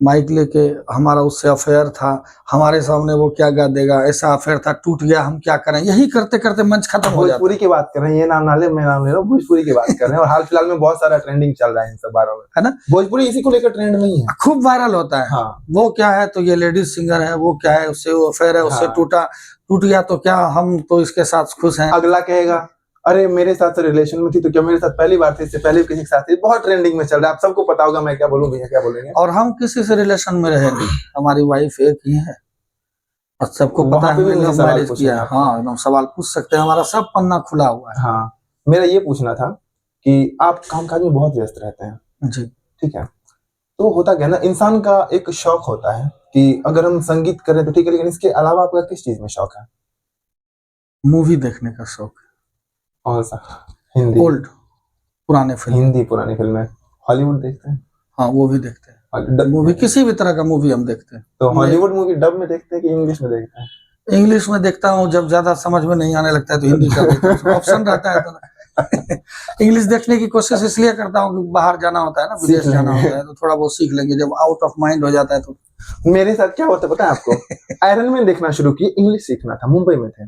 माइक लेके हमारा उससे अफेयर था, हमारे सामने वो क्या गा देगा, ऐसा अफेयर था, टूट गया, हम क्या करें। यही करते करते मंच खत्म हो जाता है। भोजपुरी की बात कर रहे हैं, ये नाम ना ले, मैं नाम ले रहा हूँ, भोजपुरी की बात कर रहे हैं। और हाल फिलहाल में बहुत सारा ट्रेंडिंग चल रहा है इन सब बारों में, है ना। भोजपुरी इसी को लेकर ट्रेंड में ही है, खूब वायरल होता है। हाँ। वो क्या है तो ये लेडीज सिंगर है, वो क्या है उससे वो अफेयर है, उससे टूट गया तो क्या हम तो इसके साथ खुश हैं। अगला कहेगा अरे मेरे साथ से रिलेशन में थी तो क्या मेरे साथ पहली बार थी, इससे पहले किसी के साथ थी। बहुत ट्रेंडिंग में चल रहा है, आप सबको पता होगा, मैं क्या बोलूं, भैया क्या बोलेंगे। और हम किसी से रिलेशन में रहेंगे, हमारी वाइफ एक ही है और सबको पता है हमने मैरिज किया है। हाँ, एकदम सवाल पूछ सकते हैं, हमारा सब पन्ना खुला हुआ है। हाँ, मेरा ये पूछना था कि आप कामकाज में बहुत व्यस्त रहते हैं जी, ठीक है, तो होता क्या ना, इंसान का एक शौक होता है कि अगर हम संगीत करें तो ठीक है, लेकिन इसके अलावा आपका किस चीज में शौक है? मूवी देखने का शौक है। कौन सा? हिंदी? ओल्ड पुराने फिल्म? हिंदी पुरानी फिल्में। हॉलीवुड देखते हैं? हाँ, वो भी देखते हैं। मूवी किसी भी तरह का मूवी हम देखते हैं। तो हॉलीवुड मूवी डब में देखते हैं कि इंग्लिश में देखते हैं? इंग्लिश में देखता हूँ, जब ज्यादा समझ में नहीं आने लगता है तो हिंदी कर देता हूँ, ऑप्शन रहता है तो। इंग्लिश देखने की कोशिश इसलिए करता हूँ कि बाहर जाना होता है ना, विदेश जाना होता है, तो थोड़ा बहुत सीख लेंगे। जब आउट ऑफ माइंड हो जाता है तो। मेरे साथ क्या होता है पता है आपको? आयरन मैन देखना शुरू किए, इंग्लिश सीखना था, मुंबई में थे,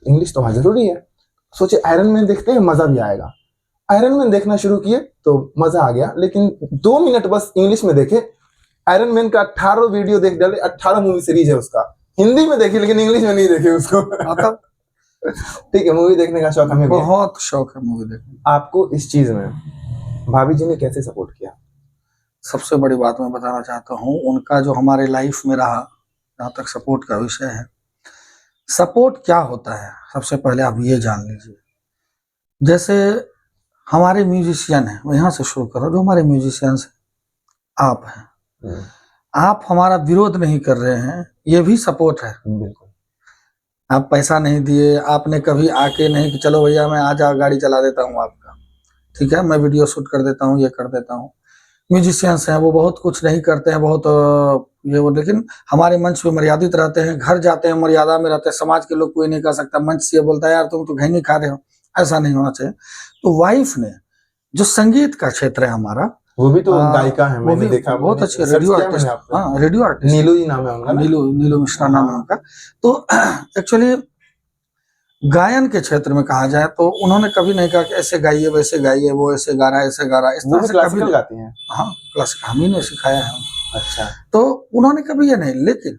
इंग्लिश तो वहां जरूरी है, सोचे आयरन मैन देखते हैं, मजा भी आएगा। आयरन मैन देखना शुरू किए तो मजा आ गया, लेकिन 2 मिनट बस इंग्लिश में देखे, आयरन मैन का 18 वीडियो देख डाले, 18 मूवी सीरीज है उसका, हिंदी में देखी लेकिन इंग्लिश में नहीं देखे उसको। मतलब ठीक है, मूवी देखने का शौक हमें बहुत शौक है मूवी देखने। आपको इस चीज में भाभी जी ने कैसे सपोर्ट किया? सबसे बड़ी बात मैं बताना चाहता हूँ, उनका जो हमारे लाइफ में रहा, जहाँ तक सपोर्ट का विषय है, सपोर्ट क्या होता है सबसे पहले आप ये जान लीजिए। जैसे हमारे म्यूजिशियन हैं, मैं यहाँ से शुरू कर रहा हूँ, जो हमारे म्यूजिशियंस हैं, आप हैं, आप हमारा विरोध नहीं कर रहे हैं, ये भी सपोर्ट है। बिल्कुल। आप पैसा नहीं दिए, आपने कभी आके नहीं कि चलो भैया मैं आ जाओ गाड़ी चला देता हूँ आपका, ठीक है, मैं वीडियो शूट कर देता हूँ, ये कर देता हूँ। म्यूजिशियंस हैं, वो बहुत कुछ नहीं करते हैं, बहुत ये वो, लेकिन हमारे मंच पे मर्यादित रहते हैं, घर जाते हैं मर्यादा में रहते हैं, समाज के लोग कोई नहीं कर सकता, मंच से ये बोलता है यार तुम तो घी नहीं खा रहे हो, ऐसा नहीं होना चाहिए। तो वाइफ ने जो संगीत का क्षेत्र है हमारा, वो भी तो गायिका है, वो मैंने भी देखा, बहुत मैंने अच्छे सर्च रेडियो किया आर्टिस्ट, मैंने आप पे। हाँ रेडियो आर्टिस्ट, नीलू जी नाम है उनका ना? नीलू मिश्रा नाम है हाँ। उनका। तो एक्चुअली गायन के क्षेत्र में कहा जाए तो उन्होंने कभी नहीं कहा कि ऐसे गाइए वैसे गाइए, वो ऐसे गा रहा है ऐसे गा रहा है, इस वो तरह भी से कभी क्लासिकल नहीं। गाती हैं? हाँ क्लासिक हम ही ने सिखाया है। अच्छा। तो उन्होंने कभी ये नहीं, लेकिन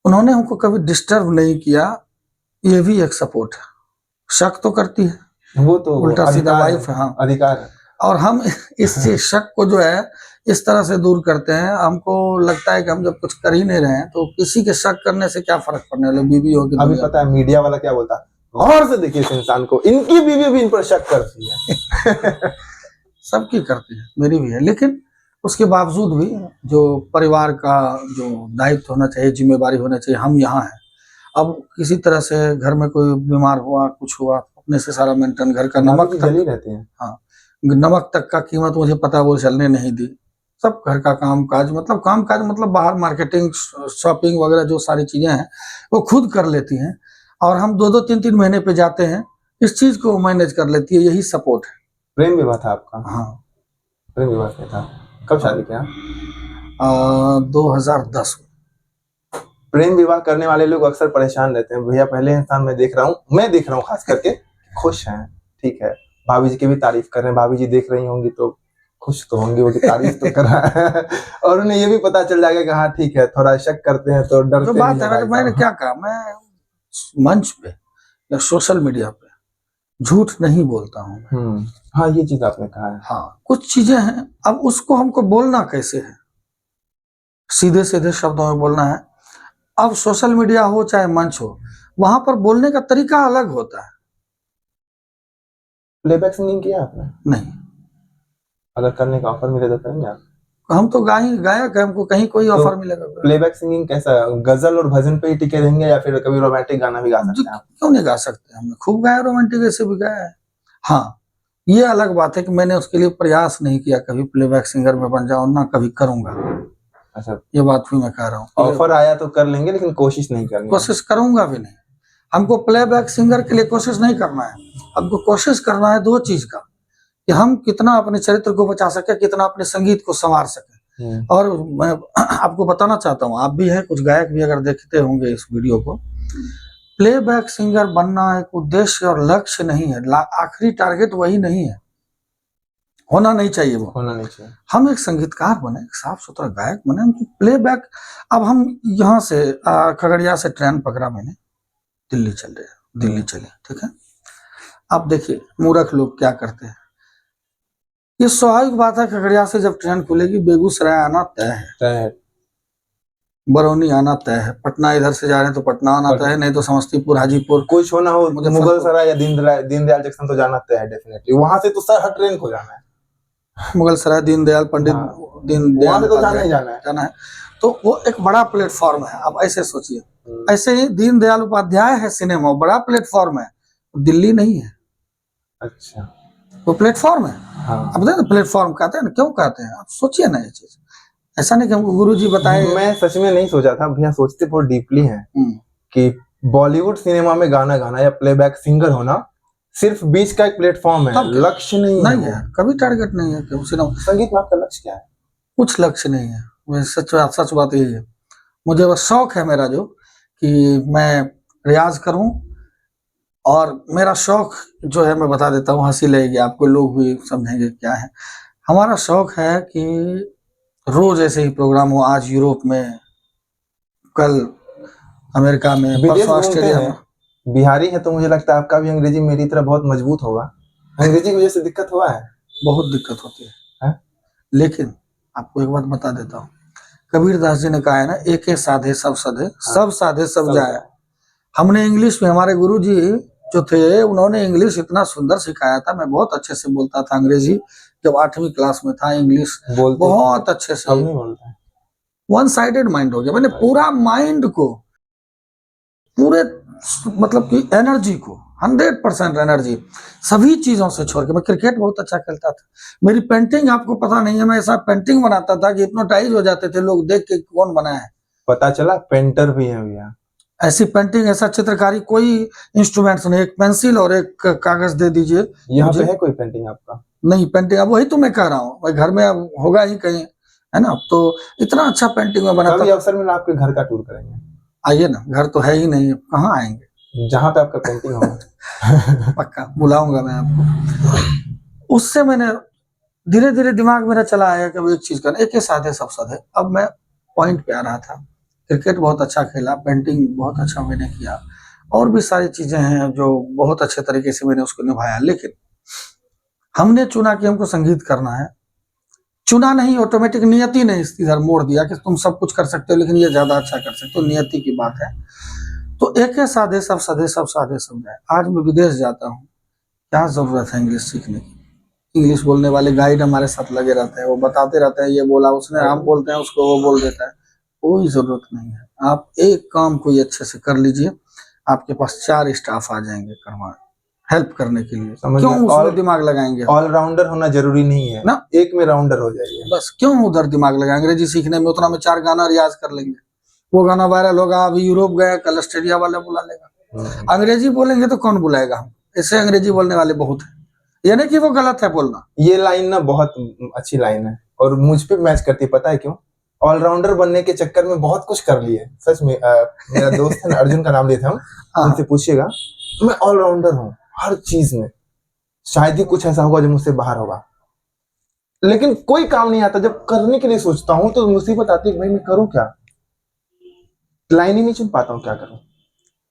उन्होंने हमको कभी डिस्टर्ब नहीं किया, ये भी एक सपोर्ट है। शक तो करती है, वो तो उल्टा सीधा अधिकार वाइफ है, है, हाँ। अधिकार है। और हम इस शक को जो है इस तरह से दूर करते हैं, हमको लगता है कि हम जब कुछ कर ही नहीं रहे हैं तो किसी के शक करने से क्या फर्क पड़ने वाला, बीवी हो की अभी दुनिया। पता है मीडिया वाला क्या बोलता है, गौर से देखिए इस इंसान को, इनकी बीवी भी इन पर शक करती है। सबकी करती है, मेरी भी है, लेकिन उसके बावजूद भी जो परिवार का जो दायित्व होना चाहिए, जिम्मेदारी होना चाहिए, हम यहाँ हैं। अब किसी तरह से घर में कोई बीमार हुआ, कुछ हुआ, अपने से सारा मेंटेन, घर का नमक भाभी तक, जली रहती हैं। हाँ नमक तक का कीमत मुझे पता, वो चलने नहीं दी। सब घर का काम काज मतलब बाहर मार्केटिंग शॉपिंग वगैरह जो सारी चीजें हैं वो खुद कर लेती हैं, और हम 2-2 3-3 महीने पे जाते हैं, इस चीज को मैनेज कर लेती है, यही सपोर्ट है। प्रेम विवाह था आपका? हाँ। प्रेम विवाह क्या था? कब शादी किया? 2010 में। प्रेम विवाह करने वाले लोग अक्सर परेशान रहते हैं भैया। पहले इंसान मैं देख रहा हूँ खास करके खुश हैं, ठीक है, भाभी जी की भी तारीफ कर रहे हैं, भाभी जी देख रही होंगी तो खुश तो होंगी, वो की तारीफ तो कर रहा है। और उन्हें ये भी पता चल जाएगा कि हाँ ठीक है, थोड़ा शक करते हैं तो डरते जो नहीं बात है है भाई मैंने साहब। क्या कहा, मैं मंच पे या सोशल मीडिया पे झूठ नहीं बोलता हूँ। हाँ ये चीज आपने कहा है। हाँ कुछ चीजें हैं, अब उसको हमको बोलना कैसे है, सीधे सीधे शब्दों में बोलना है। अब सोशल मीडिया हो चाहे मंच हो, वहां पर बोलने का तरीका अलग होता है। प्लेबैक सिंगिंग किया आपने? नहीं, अगर करने का ऑफर मिले तो करेंगे आप? हम तो गायक है, हमको कहीं कोई ऑफर मिलेगा। प्लेबैक सिंगिंग कैसा, गजल और भजन पे ही टिके रहेंगे या फिर कभी रोमांटिक गाना भी गा सकते हैं आप? क्यों नहीं गा सकते, हमने खूब गाया, रोमांटिक ऐसे भी गाया है। हाँ ये अलग बात है कि मैंने उसके लिए प्रयास नहीं किया कभी प्लेबैक सिंगर में बन जाऊं, ना कभी करूंगा। अच्छा, ये बात भी मैं कह रहा हूँ, ऑफर आया तो कर लेंगे लेकिन कोशिश नहीं करनी। कोशिश करूंगा भी नहीं। हमको प्लेबैक सिंगर के लिए कोशिश नहीं करना है, हमको कोशिश करना है 2 चीज का, कि हम कितना अपने चरित्र को बचा सके, कितना अपने संगीत को संवार सके। और मैं आपको बताना चाहता हूँ, आप भी हैं, कुछ गायक भी अगर देखते होंगे इस वीडियो को, प्लेबैक सिंगर बनना एक उद्देश्य और लक्ष्य नहीं है, आखिरी टारगेट वही नहीं है, होना नहीं चाहिए, वो होना नहीं चाहिए। हम एक संगीतकार बने, एक साफ सुथरा गायक बने, हम प्लेबैक। अब हम यहाँ से खगड़िया से ट्रेन पकड़ा मैंने, दिल्ली चले, ठीक है। अब देखिए मूर्ख लोग क्या करते हैं, ये स्वाभाविक बात है, खगड़िया से जब ट्रेन खुलेगी बेगूसराय आना तय है, बरौनी आना तय है, पटना इधर से जा रहे हैं तो पटना आना तय है, नहीं तो समस्तीपुर, हाजीपुर, कुछ होना हो मुगल सराय या दीनदयाल जंक्शन तो जाना तय है डेफिनेटली, वहां से तो सर हर ट्रेन को जाना है। मुगल सराय दीनदयाल पंडित दीनदयाल तो जाना है। तो वो एक बड़ा प्लेटफॉर्म है। अब ऐसे सोचिए, ऐसे ही दीनदयाल उपाध्याय है सिनेमा, बड़ा प्लेटफॉर्म है, दिल्ली नहीं है। अच्छा, वो प्लेटफॉर्म है। हाँ। अब प्लेटफॉर्म कहते हैं ना, क्यों कहते हैं आप सोचिए ना, ये चीज ऐसा नहीं कि हमको गुरुजी बताए। मैं सच में नहीं सोचा था भैया, सोचते बहुत डीपली हैं कि बॉलीवुड सिनेमा में गाना गाना या प्लेबैक सिंगर होना सिर्फ बीच का एक प्लेटफॉर्म है, लक्ष्य नहीं है, कभी टारगेट नहीं है कि सिनेमा। संगीत में आपका लक्ष्य क्या है? कुछ लक्ष्य नहीं है, सच बात यही है। मुझे बस शौक है मेरा जो, कि मैं रियाज करूं, और मेरा शौक जो है मैं बता देता हूँ, हंसी लगेगी आपको, लोग भी समझेंगे क्या है। हमारा शौक है कि रोज ऐसे ही प्रोग्राम हो, आज यूरोप में, कल अमेरिका में, परसों ऑस्ट्रेलिया में। बिहारी है तो मुझे लगता है आपका भी अंग्रेजी मेरी तरह बहुत मजबूत होगा। अंग्रेजी की वजह से दिक्कत हुआ है? बहुत दिक्कत होती है? लेकिन आपको एक बात बता देता हूँ, कबीर दास जी ने कहा है ना, एके साधे सब सधे, सब साधे सब जाए। हमने इंग्लिश में, हमारे गुरुजी जो थे उन्होंने इंग्लिश इतना सुंदर सिखाया था, मैं बहुत अच्छे से बोलता था अंग्रेजी, जब 8वीं क्लास में था, इंग्लिश बहुत अच्छे से। अब नहीं बोलता है, वन साइडेड माइंड हो गया, मैंने पूरा माइंड को, पूरे मतलब की एनर्जी को 100% एनर्जी, सभी चीजों से छोड़ के। मैं क्रिकेट बहुत अच्छा खेलता था, मेरी पेंटिंग आपको पता नहीं है, मैं ऐसा पेंटिंग बनाता था कि हिप्नोटाइज हो जाते थे लोग देख के कौन बनाया है। पता चला पेंटर भी है भैया। ऐसी पेंटिंग, ऐसा चित्रकारी, कोई इंस्ट्रूमेंट्स नहीं, एक पेंसिल और एक कागज दे दीजिए। यहाँ पे है कोई पेंटिंग आपका? नहीं, पेंटिंग अब वही तो मैं कह रहा हूँ, भाई घर में अब होगा ही कहीं, है ना। तो इतना अच्छा पेंटिंग में बनाता कभी था। अवसर मिला आपके घर का टूर करेंगे? आइए ना, घर तो है ही नहीं, कहाँ आएंगे। जहाँ पे आपका पेंटिंग होगा। पक्का बुलाऊंगा मैं आपको। उससे मैंने धीरे धीरे दिमाग मेरा चला आया कि एक चीज करना, एक के साथ है सब साथ है। अब मैं पॉइंट पे आ रहा था, क्रिकेट बहुत अच्छा खेला, पेंटिंग बहुत अच्छा मैंने किया, और भी सारी चीजें हैं जो बहुत अच्छे तरीके से मैंने उसको निभाया। लेकिन हमने चुना कि हमको संगीत करना है, चुना नहीं, ऑटोमेटिक नियति ने इधर मोड़ दिया कि तुम सब कुछ कर सकते हो लेकिन ये ज्यादा अच्छा कर सकते हो, नियति की बात है। तो एक है साधे सब साधे सब साधे सब जाए। आज मैं विदेश जाता हूँ, क्या जरूरत है इंग्लिश सीखने की। इंग्लिश बोलने वाले गाइड हमारे साथ लगे रहते हैं, वो बताते रहते हैं, ये बोला उसने, हम बोलते हैं उसको, वो बोल देता है। कोई जरूरत नहीं है, आप एक काम कोई अच्छे से कर लीजिए, आपके पास 4 स्टाफ आ जाएंगे करवा हेल्प करने के लिए। क्यों उसमें दिमाग लगाएंगे? ऑलराउंडर होना जरूरी नहीं है ना, एक में राउंडर हो जाइए बस। क्यों उधर दिमाग लगाएंगे? अंग्रेजी सीखने में उतना में 4 गाना रियाज कर लेंगे, वो गाना वायरल होगा, अभी यूरोप गया, कल ऑस्ट्रेलिया वाला बुला लेगा। अंग्रेजी बोलेंगे तो कौन बुलाएगा हम? ऐसे अंग्रेजी बोलने वाले बहुत है, यानी कि वो गलत है बोलना। ये लाइन ना बहुत अच्छी लाइन है और मुझ पे मैच करती है, पता है क्यों? ऑलराउंडर बनने के चक्कर में बहुत कुछ कर लिए सच में। मेरा दोस्त है ना, अर्जुन का नाम लेते हम, उनसे पूछिएगा, मैं ऑलराउंडर हूँ हर चीज में, शायद ही कुछ ऐसा होगा जो मुझसे बाहर होगा, लेकिन कोई काम नहीं आता। जब करने के लिए सोचता हूँ तो मुसीबत आती है, भाई मैं करूँ क्या, लाइन ही नहीं चुन पाता हूँ, क्या करूँ।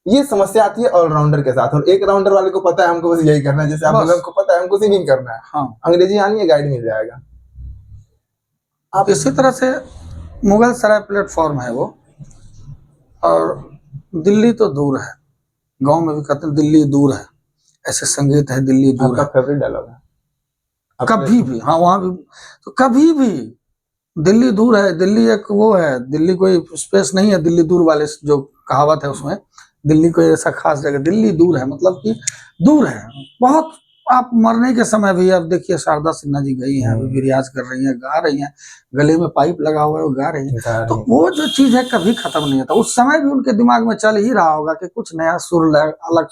ये समस्या आती है ऑलराउंडर के साथ। और एक राउंडर वाले को पता है हमको बस यही करना है, जैसे आप लोगों को पता है हमको सिंगिंग करना है। हाँ। अंग्रेजी आनी है, गाइड मिल जाएगा। आप इसी तरह से मुगल सराय प्लेटफॉर्म है वो, और दिल्ली तो दूर है, गांव में भी कहते हैं दिल्ली दूर है, ऐसे संगीत है, दिल्ली दूर है। फेवरेट डायलॉग है कभी भी, हाँ वहां भी, तो कभी भी दिल्ली दूर है। दिल्ली एक वो है, दिल्ली कोई स्पेस नहीं है, दिल्ली दूर वाले जो कहावत है उसमें, दिल्ली कोई ऐसा खास जगह, दिल्ली दूर है मतलब कि दूर है बहुत। आप मरने के समय भी, अब देखिए शारदा सिन्हा जी गई हैं, अभी भी रियाज कर रही हैं, गा रही हैं, गले में पाइप लगा हुआ है, वो गा रही हैं। तो वो जो चीज है कभी खत्म नहीं होता। उस समय भी उनके दिमाग में चल ही रहा होगा कि कुछ नया सुर, अलग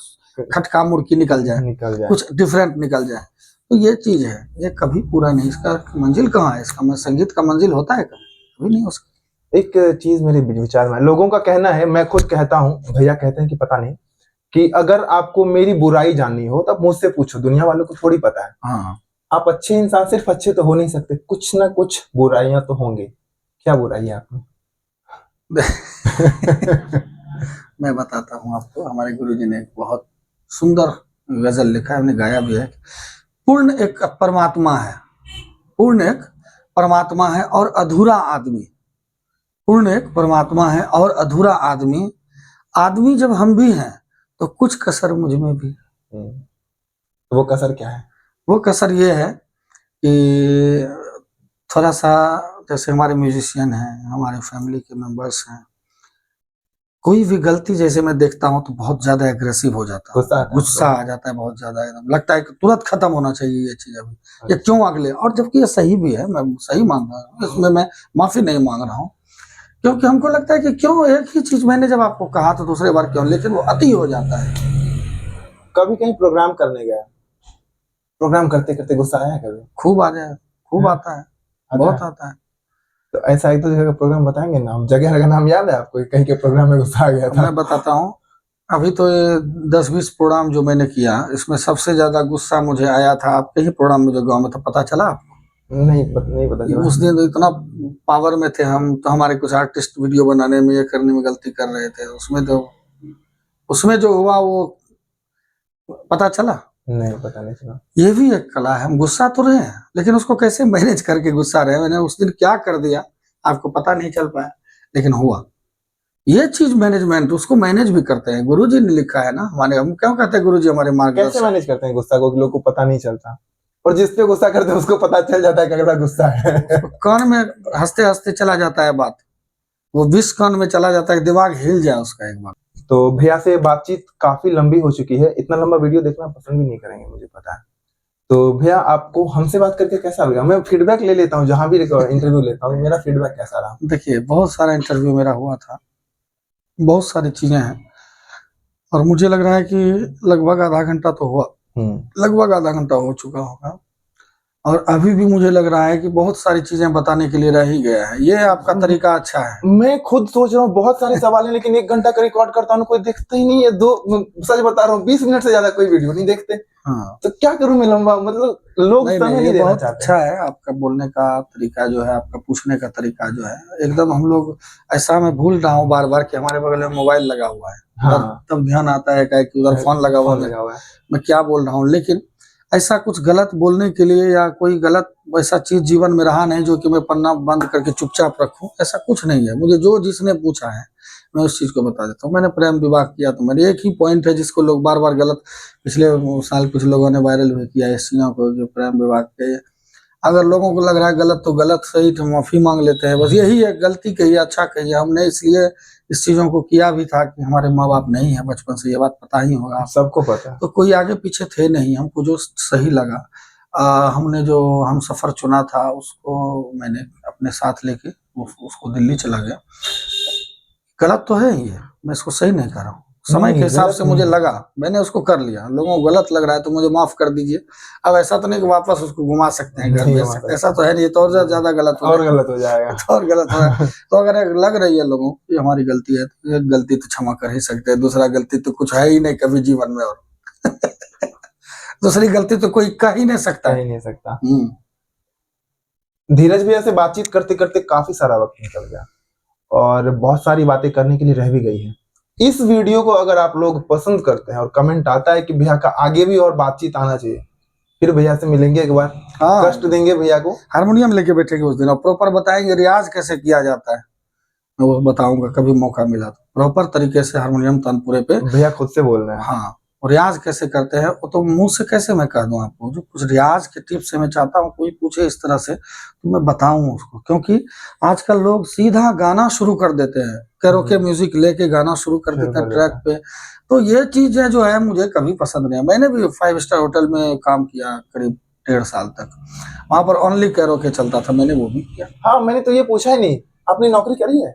खटका मुर्की निकल जाए, कुछ डिफरेंट निकल जाए। तो ये चीज है, ये कभी पूरा नहीं। इसका मंजिल कहाँ है? इसका संगीत का मंजिल होता है कभी नहीं हो सकता। एक चीज मेरे विचार में, लोगों का कहना है, मैं खुद कहता हूँ, भैया कहते हैं कि पता नहीं, कि अगर आपको मेरी बुराई जाननी हो तब मुझसे पूछो, दुनिया वालों को थोड़ी पता है। हाँ। आप अच्छे इंसान सिर्फ अच्छे तो हो नहीं सकते, कुछ ना कुछ बुराइयां तो होंगे। क्या बुराई है आपने? मैं बताता हूँ आपको, हमारे गुरुजी ने एक बहुत सुंदर गजल लिखा है, हमने गाया भी है। पूर्ण एक परमात्मा है, पूर्ण एक परमात्मा है और अधूरा आदमी। पूर्ण एक परमात्मा है और अधूरा आदमी। आदमी जब हम भी हैं तो कुछ कसर मुझ में भी। तो वो कसर क्या है? वो कसर ये है कि थोड़ा सा, जैसे हमारे म्यूजिशियन हैं, हमारे फैमिली के मेंबर्स हैं, कोई भी गलती जैसे मैं देखता हूँ तो बहुत ज्यादा एग्रेसिव हो जाता है, गुस्सा आ जाता है बहुत ज्यादा, एकदम लगता है कि तुरंत खत्म होना चाहिए ये चीज अभी, ये क्यों अगले। और जबकि ये सही भी है, मैं सही मांग रहा हूँ, इसमें मैं माफी नहीं मांग रहा हूँ, क्योंकि हमको लगता है कि क्यों एक ही चीज मैंने जब आपको कहा तो दूसरे बार क्यों, लेकिन वो अति हो जाता है। कभी कहीं प्रोग्राम करने गया, प्रोग्राम करते करते गुस्सा आया कभी? खूब आ जाए, खूब आता है, बहुत आता है। तो ऐसा एक तो जगह का प्रोग्राम बताएंगे नाम, जगह का नाम याद है आपको? कहीं के प्रोग्राम में गुस्सा आ गया था? मैं बताता हूँ, अभी तो ये 10-20 प्रोग्राम जो मैंने किया, इसमें सबसे ज्यादा गुस्सा मुझे आया था आपके ही प्रोग्राम में जो गाँव में था। पता चला आपको? नहीं पता चला। उस दिन तो इतना पावर में थे हम, तो हमारे कुछ आर्टिस्ट वीडियो बनाने में, ये करने में गलती कर रहे थे, उसमें जो हुआ वो पता चला? नहीं, पता नहीं चला। ये भी एक कला है, हम गुस्सा तो रहे हैं लेकिन उसको कैसे मैनेज करके गुस्सा रहे। मैंने उस दिन क्या कर दिया आपको पता नहीं चल पाया, लेकिन हुआ। ये चीज मैनेजमेंट, उसको मैनेज भी करते हैं, गुरुजी ने लिखा है ना हमारे। हम क्यों कहते हैं गुरुजी हमारे मार्गदर्शक? कैसे मैनेज करते हैं गुस्सा को, लोग को पता नहीं चलता, और जिस पे गुस्सा करते हैं उसको पता चल जाता है कि अगला गुस्सा है। कान में हंसते हंसते चला जाता है बात, वो 20 कान में चला जाता है, दिमाग हिल जाए उसका एक बार। तो भैया से बातचीत काफी लंबी हो चुकी है, इतना लंबा वीडियो देखना पसंद भी नहीं करेंगे, मुझे पता है। तो भैया आपको हमसे बात करके कैसा लगा? मैं फीडबैक ले लेता हूँ, जहां भी इंटरव्यू लेता हूँ, मेरा फीडबैक कैसा रहा? देखिए, बहुत सारा इंटरव्यू मेरा हुआ था, बहुत सारी चीजें हैं, और मुझे लग रहा है कि लगभग आधा घंटा तो हुआ, लगभग आधा घंटा हो चुका होगा, और अभी भी मुझे लग रहा है कि बहुत सारी चीजें बताने के लिए रह ही गया है। ये आपका तरीका अच्छा है। मैं खुद सोच रहा हूँ बहुत सारे सवाल हैं, लेकिन 1 घंटा का रिकॉर्ड करता हूँ, कोई देखता ही नहीं है। सच बता रहा हूँ, 20 मिनट से ज्यादा कोई वीडियो नहीं देखते। हाँ, तो क्या करूं मैं लंबा, मतलब लोग नहीं समय नहीं, ये नहीं देना बहुत चाहते। अच्छा है आपका बोलने का तरीका जो है, आपका पूछने का तरीका जो है, एकदम हम लोग ऐसा, मैं भूल रहा हूँ बार बार कि हमारे बगल में मोबाइल लगा हुआ है। हाँ, तब ध्यान आता है कि उधर फोन लगा हुआ है, मैं क्या बोल रहा हूँ। लेकिन ऐसा कुछ गलत बोलने के लिए या कोई गलत वैसा चीज जीवन में रहा नहीं जो कि मैं पन्ना बंद करके चुपचाप रखूं, ऐसा कुछ नहीं है। मुझे जो जिसने पूछा है मैं उस चीज को बता देता हूँ। मैंने प्रेम विवाह किया, तो मेरे एक ही पॉइंट है जिसको लोग बार बार गलत, पिछले साल कुछ लोगों ने वायरल भी किया इस चीजों को, जो प्रेम विवाह के, अगर लोगों को लग रहा है गलत तो गलत, सही तो माफी मांग लेते हैं। बस यही है, गलती कहिए, अच्छा कहिए। हमने इसलिए इस चीजों को किया भी था कि हमारे माँ बाप नहीं है बचपन से, ये बात पता ही होगा आपको। सबको पता है। तो कोई आगे पीछे थे नहीं, हमको जो सही लगा, हमने जो हम सफर चुना था उसको मैंने अपने साथ लेके उसको दिल्ली चला गया। गलत तो है ये, मैं इसको सही नहीं कर रहा हूँ। समय के हिसाब से मुझे लगा, मैंने उसको कर लिया। लोगों को गलत लग रहा है तो मुझे माफ कर दीजिए। अब ऐसा तो नहीं कि वापस उसको घुमा सकते हैं, घर नहीं भेज घुमा सकते, सकते। ऐसा तो है नहीं, तो और ज्यादा गलत हो और जाएगा। गलत हो जाएगा। तो और गलत हो जाएगा। तो अगर लग रही है लोगों को ये हमारी गलती है, तो एक गलती तो क्षमा कर ही सकते हैं, दूसरा गलती तो कुछ है ही नहीं कभी जीवन में, और दूसरी गलती तो कोई कह ही नहीं सकता। कह ही नहीं सकता। धीरज भैया से बातचीत करते करते काफी सारा वक्त निकल गया, और बहुत सारी बातें करने के लिए रह भी गई है। इस वीडियो को अगर आप लोग पसंद करते हैं और कमेंट आता है कि भैया का आगे भी और बातचीत आना चाहिए, फिर भैया से मिलेंगे एक बार। हाँ, कष्ट देंगे भैया को, हारमोनियम लेके बैठेंगे उस दिन, और प्रॉपर बताएंगे रियाज कैसे किया जाता है, मैं वो बताऊंगा कभी मौका मिला तो। प्रॉपर तरीके से हारमोनियम तानपुरे पे भैया खुद से बोल रहे हैं। हाँ, और रियाज कैसे करते हैं वो तो मुंह से कैसे मैं कह दूं आपको। जो कुछ रियाज के टिप्स से मैं चाहता हूँ कोई पूछे इस तरह से तो मैं बताऊं उसको, क्योंकि आजकल लोग सीधा गाना शुरू कर देते हैं, कैरोके म्यूजिक लेके गाना शुरू कर देते हैं ट्रैक पे। तो ये चीजें जो है मुझे कभी पसंद नहीं है। मैंने भी 5 स्टार होटल में काम किया करीब 1.5 साल तक, वहां पर ओनली कैरोके चलता था, मैंने वो भी किया। हाँ, मैंने तो ये पूछा ही नहीं, आपने नौकरी करी है?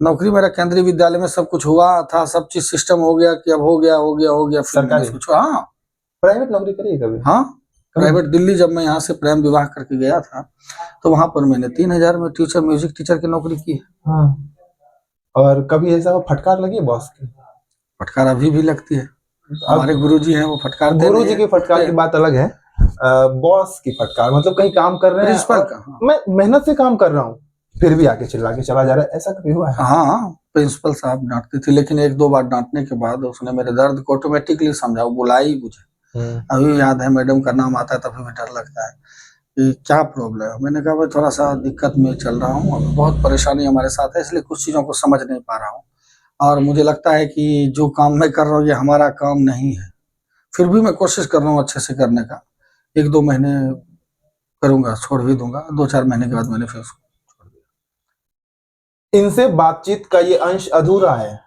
नौकरी मेरा केंद्रीय विद्यालय में सब कुछ हुआ था, सब चीज सिस्टम हो गया कि अब हो गया सरकारी कुछ। हाँ, प्राइवेट नौकरी करी है कभी? हाँ, प्राइवेट दिल्ली, जब मैं यहाँ से प्रेम विवाह करके गया था तो वहां पर मैंने 3000 में टीचर, म्यूजिक टीचर की नौकरी की है। हाँ। और कभी ऐसा फटकार लगी बॉस की? फटकार अभी भी लगती है, हमारे गुरुजी हैं वो फटकार, गुरुजी की फटकार की बात अलग है, बॉस की फटकार, मतलब कहीं काम कर रहे हैं, प्रिंसिपल का, हाँ। मैं मेहनत से काम कर रहा हूँ फिर भी आके चिल्ला के चला जा रहा है, ऐसा कभी हुआ है? हाँ, प्रिंसिपल साहब डांटती थी, लेकिन 1-2 बार डांटने के बाद उसने मेरे दर्द को ऑटोमेटिकली समझा, वो बुलाई मुझे। अभी याद है, मैडम का नाम आता है तभी भी डर लगता है कि क्या प्रॉब्लम है। मैंने कहा भाई थोड़ा सा दिक्कत में चल रहा हूँ, बहुत परेशानी हमारे साथ है, इसलिए कुछ चीज़ों को समझ नहीं पा रहा हूँ, और मुझे लगता है कि जो काम मैं कर रहा हूँ ये हमारा काम नहीं है। फिर भी मैं कोशिश कर रहा हूँ अच्छे से करने का। 1-2 महीने करूँगा, छोड़ भी दूंगा, 2-4 महीने के बाद मैंने फिर उसको छोड़ दिया। इनसे बातचीत का ये अंश अधूरा है,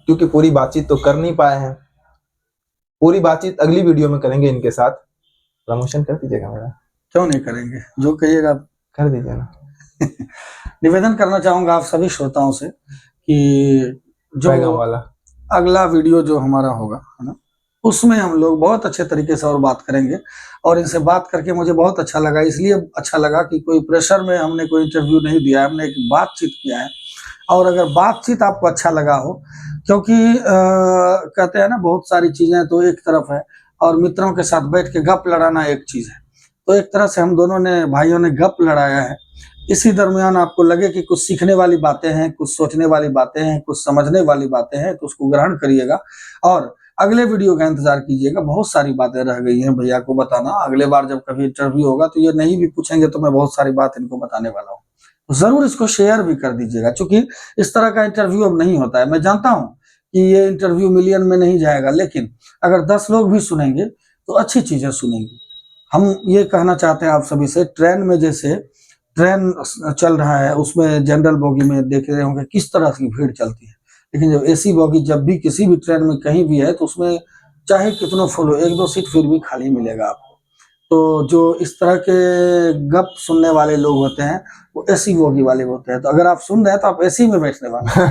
क्योंकि पूरी बातचीत तो कर नहीं पाए हैं। पूरी बातचीत अगली वीडियो में करेंगे इनके साथ। प्रमोशन कर दीजिएगा मेरा। क्यों नहीं करेंगे, जो कहिएगा कर दीजिए ना। निवेदन करना चाहूंगा आप सभी श्रोताओं से कि जो वाला अगला वीडियो जो हमारा होगा, है ना, उसमें हम लोग बहुत अच्छे तरीके से और बात करेंगे। और इनसे बात करके मुझे बहुत अच्छा लगा, इसलिए अच्छा लगा कि कोई प्रेशर में हमने कोई इंटरव्यू नहीं दिया है, हमने एक बातचीत किया है। और अगर बातचीत आपको अच्छा लगा हो, क्योंकि कहते हैं ना बहुत सारी चीजें तो एक तरफ है, और मित्रों के साथ बैठ के गप लड़ाना एक चीज है। तो एक तरह से हम दोनों ने, भाइयों ने गप लड़ाया है। इसी दरमियान आपको लगे कि कुछ सीखने वाली बातें हैं, कुछ सोचने वाली बातें हैं, कुछ समझने वाली बातें हैं, तो उसको ग्रहण करिएगा और अगले वीडियो का इंतजार कीजिएगा। बहुत सारी बातें रह गई हैं भैया को बताना। अगले बार जब कभी इंटरव्यू होगा तो ये नहीं भी पूछेंगे तो मैं बहुत सारी बात इनको बताने वाला हूँ, तो जरूर इसको शेयर भी कर दीजिएगा, क्योंकि इस तरह का इंटरव्यू अब नहीं होता है। मैं जानता हूँ कि ये इंटरव्यू मिलियन में नहीं जाएगा, लेकिन अगर 10 लोग भी सुनेंगे तो अच्छी चीजें सुनेंगे। हम ये कहना चाहते हैं आप सभी से, ट्रेन में जैसे ट्रेन चल रहा है उसमें जनरल बोगी में देख रहे होंगे किस तरह की भीड़ चलती है, लेकिन जब एसी बॉगी जब भी किसी भी ट्रेन में कहीं भी है तो उसमें चाहे कितना फुल हो, 1-2 सीट फिर भी खाली मिलेगा आपको। तो जो इस तरह के गप सुनने वाले लोग होते हैं वो एसी बॉगी वाले होते हैं। तो अगर आप सुन रहे हैं तो आप एसी में बैठने वाले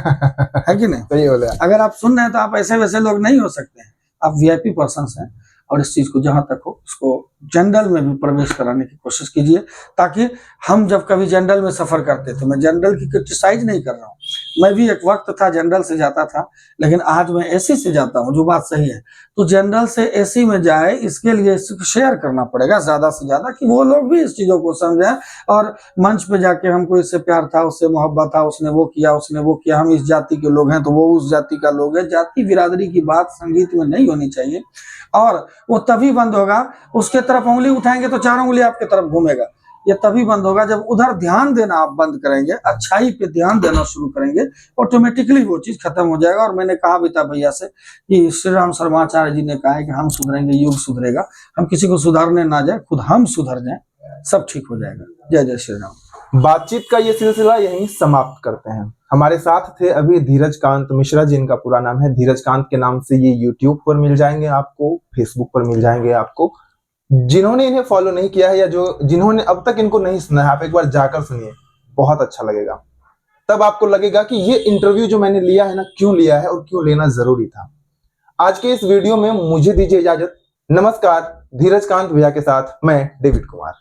है कि नहीं? सही बोले। अगर आप सुन रहे हैं तो आप ऐसे वैसे लोग नहीं हो सकते हैं, आप वीआईपी पर्सन्स हैं। और इस चीज को जहां तक हो इसको जनरल में भी प्रवेश कराने की कोशिश कीजिए, ताकि हम जब कभी जनरल में सफर करते थे, मैं जनरल की क्रिटिसाइज नहीं कर रहा हूँ, मैं भी एक वक्त था जनरल से जाता था, लेकिन आज मैं एसी से जाता हूँ, जो बात सही है। तो जनरल से एसी में जाए इसके लिए शेयर करना पड़ेगा ज्यादा से ज्यादा, कि वो लोग भी इस चीजों को समझें। और मंच पे जाके हमको इससे प्यार था, उससे मोहब्बत था, उसने वो किया, उसने वो किया, हम इस जाति के लोग हैं तो वो उस जाति का लोग है, जाति बिरादरी की बात संगीत में नहीं होनी चाहिए। और वो तभी बंद होगा, उसके तरफ उंगली उठाएंगे तो 4 उंगली आपके तरफ घूमेगा। ये तभी बंद होगा जब उधर ध्यान देना आप बंद करेंगे, अच्छाई पे ध्यान देना शुरू करेंगे, ऑटोमेटिकली वो चीज खत्म हो जाएगा। और मैंने कहा भी था भैया से कि श्री राम शर्माचार्य जी ने कहा है कि हम सुधरेंगे युग सुधरेगा। हम किसी को सुधारने ना जाए, खुद हम सुधर जाए, सब ठीक हो जाएगा। जय जय श्री राम। बातचीत का ये सिलसिला यहीं समाप्त करते हैं। हमारे साथ थे अभी धीरज कांत मिश्रा जी, इनका पूरा नाम है धीरज कांत के नाम से ये यूट्यूब पर मिल जाएंगे आपको, फेसबुक पर मिल जाएंगे आपको। जिन्होंने इन्हें फॉलो नहीं किया है या जिन्होंने अब तक इनको नहीं सुना है, आप एक बार जाकर सुनिए, बहुत अच्छा लगेगा। तब आपको लगेगा कि ये इंटरव्यू जो मैंने लिया है ना, क्यों लिया है और क्यों लेना जरूरी था। आज के इस वीडियो में मुझे दीजिए इजाजत। नमस्कार। धीरज कांत भैया के साथ मैं डेविड कुमार।